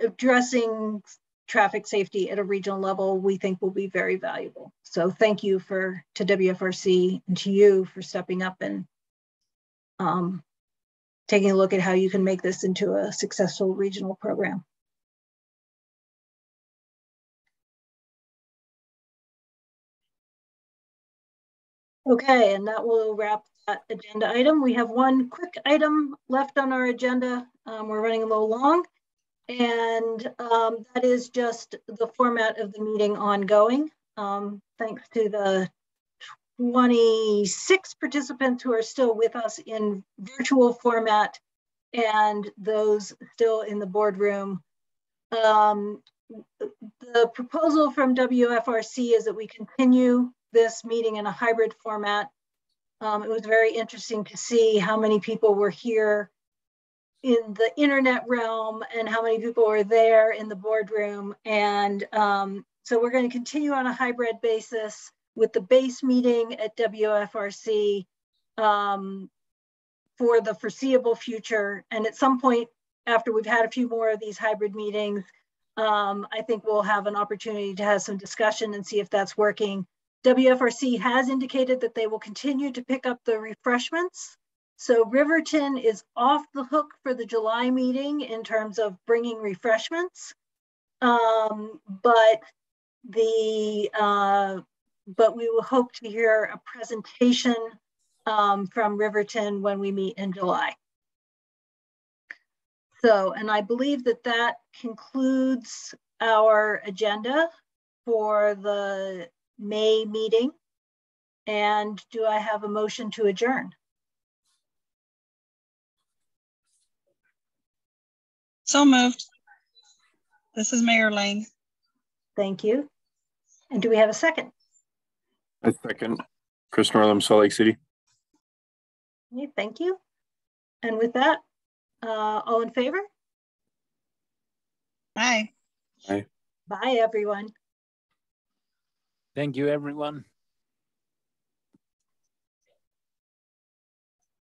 addressing traffic safety at a regional level, we think will be very valuable. So thank you to WFRC and to you for stepping up and taking a look at how you can make this into a successful regional program. Okay, and that will wrap that agenda item. We have one quick item left on our agenda. We're running a little long, and that is just the format of the meeting ongoing. Thanks to the 26 participants who are still with us in virtual format and those still in the boardroom. The proposal from WFRC is that we continue this meeting in a hybrid format. It was very interesting to see how many people were here in the internet realm and how many people were there in the boardroom. And so we're going to continue on a hybrid basis with the base meeting at WFRC for the foreseeable future. And at some point after we've had a few more of these hybrid meetings, I think we'll have an opportunity to have some discussion and see if that's working. WFRC has indicated that they will continue to pick up the refreshments. So Riverton is off the hook for the July meeting in terms of bringing refreshments. But we will hope to hear a presentation from Riverton when we meet in July. So, and I believe that concludes our agenda for the May meeting. And do I have a motion to adjourn? So moved. This is Mayor Lang. Thank you. And do we have a second? A second. Chris Northam, Salt Lake City. Okay, thank you. And with that, all in favor? Aye. Aye. Bye, everyone. Thank you, everyone.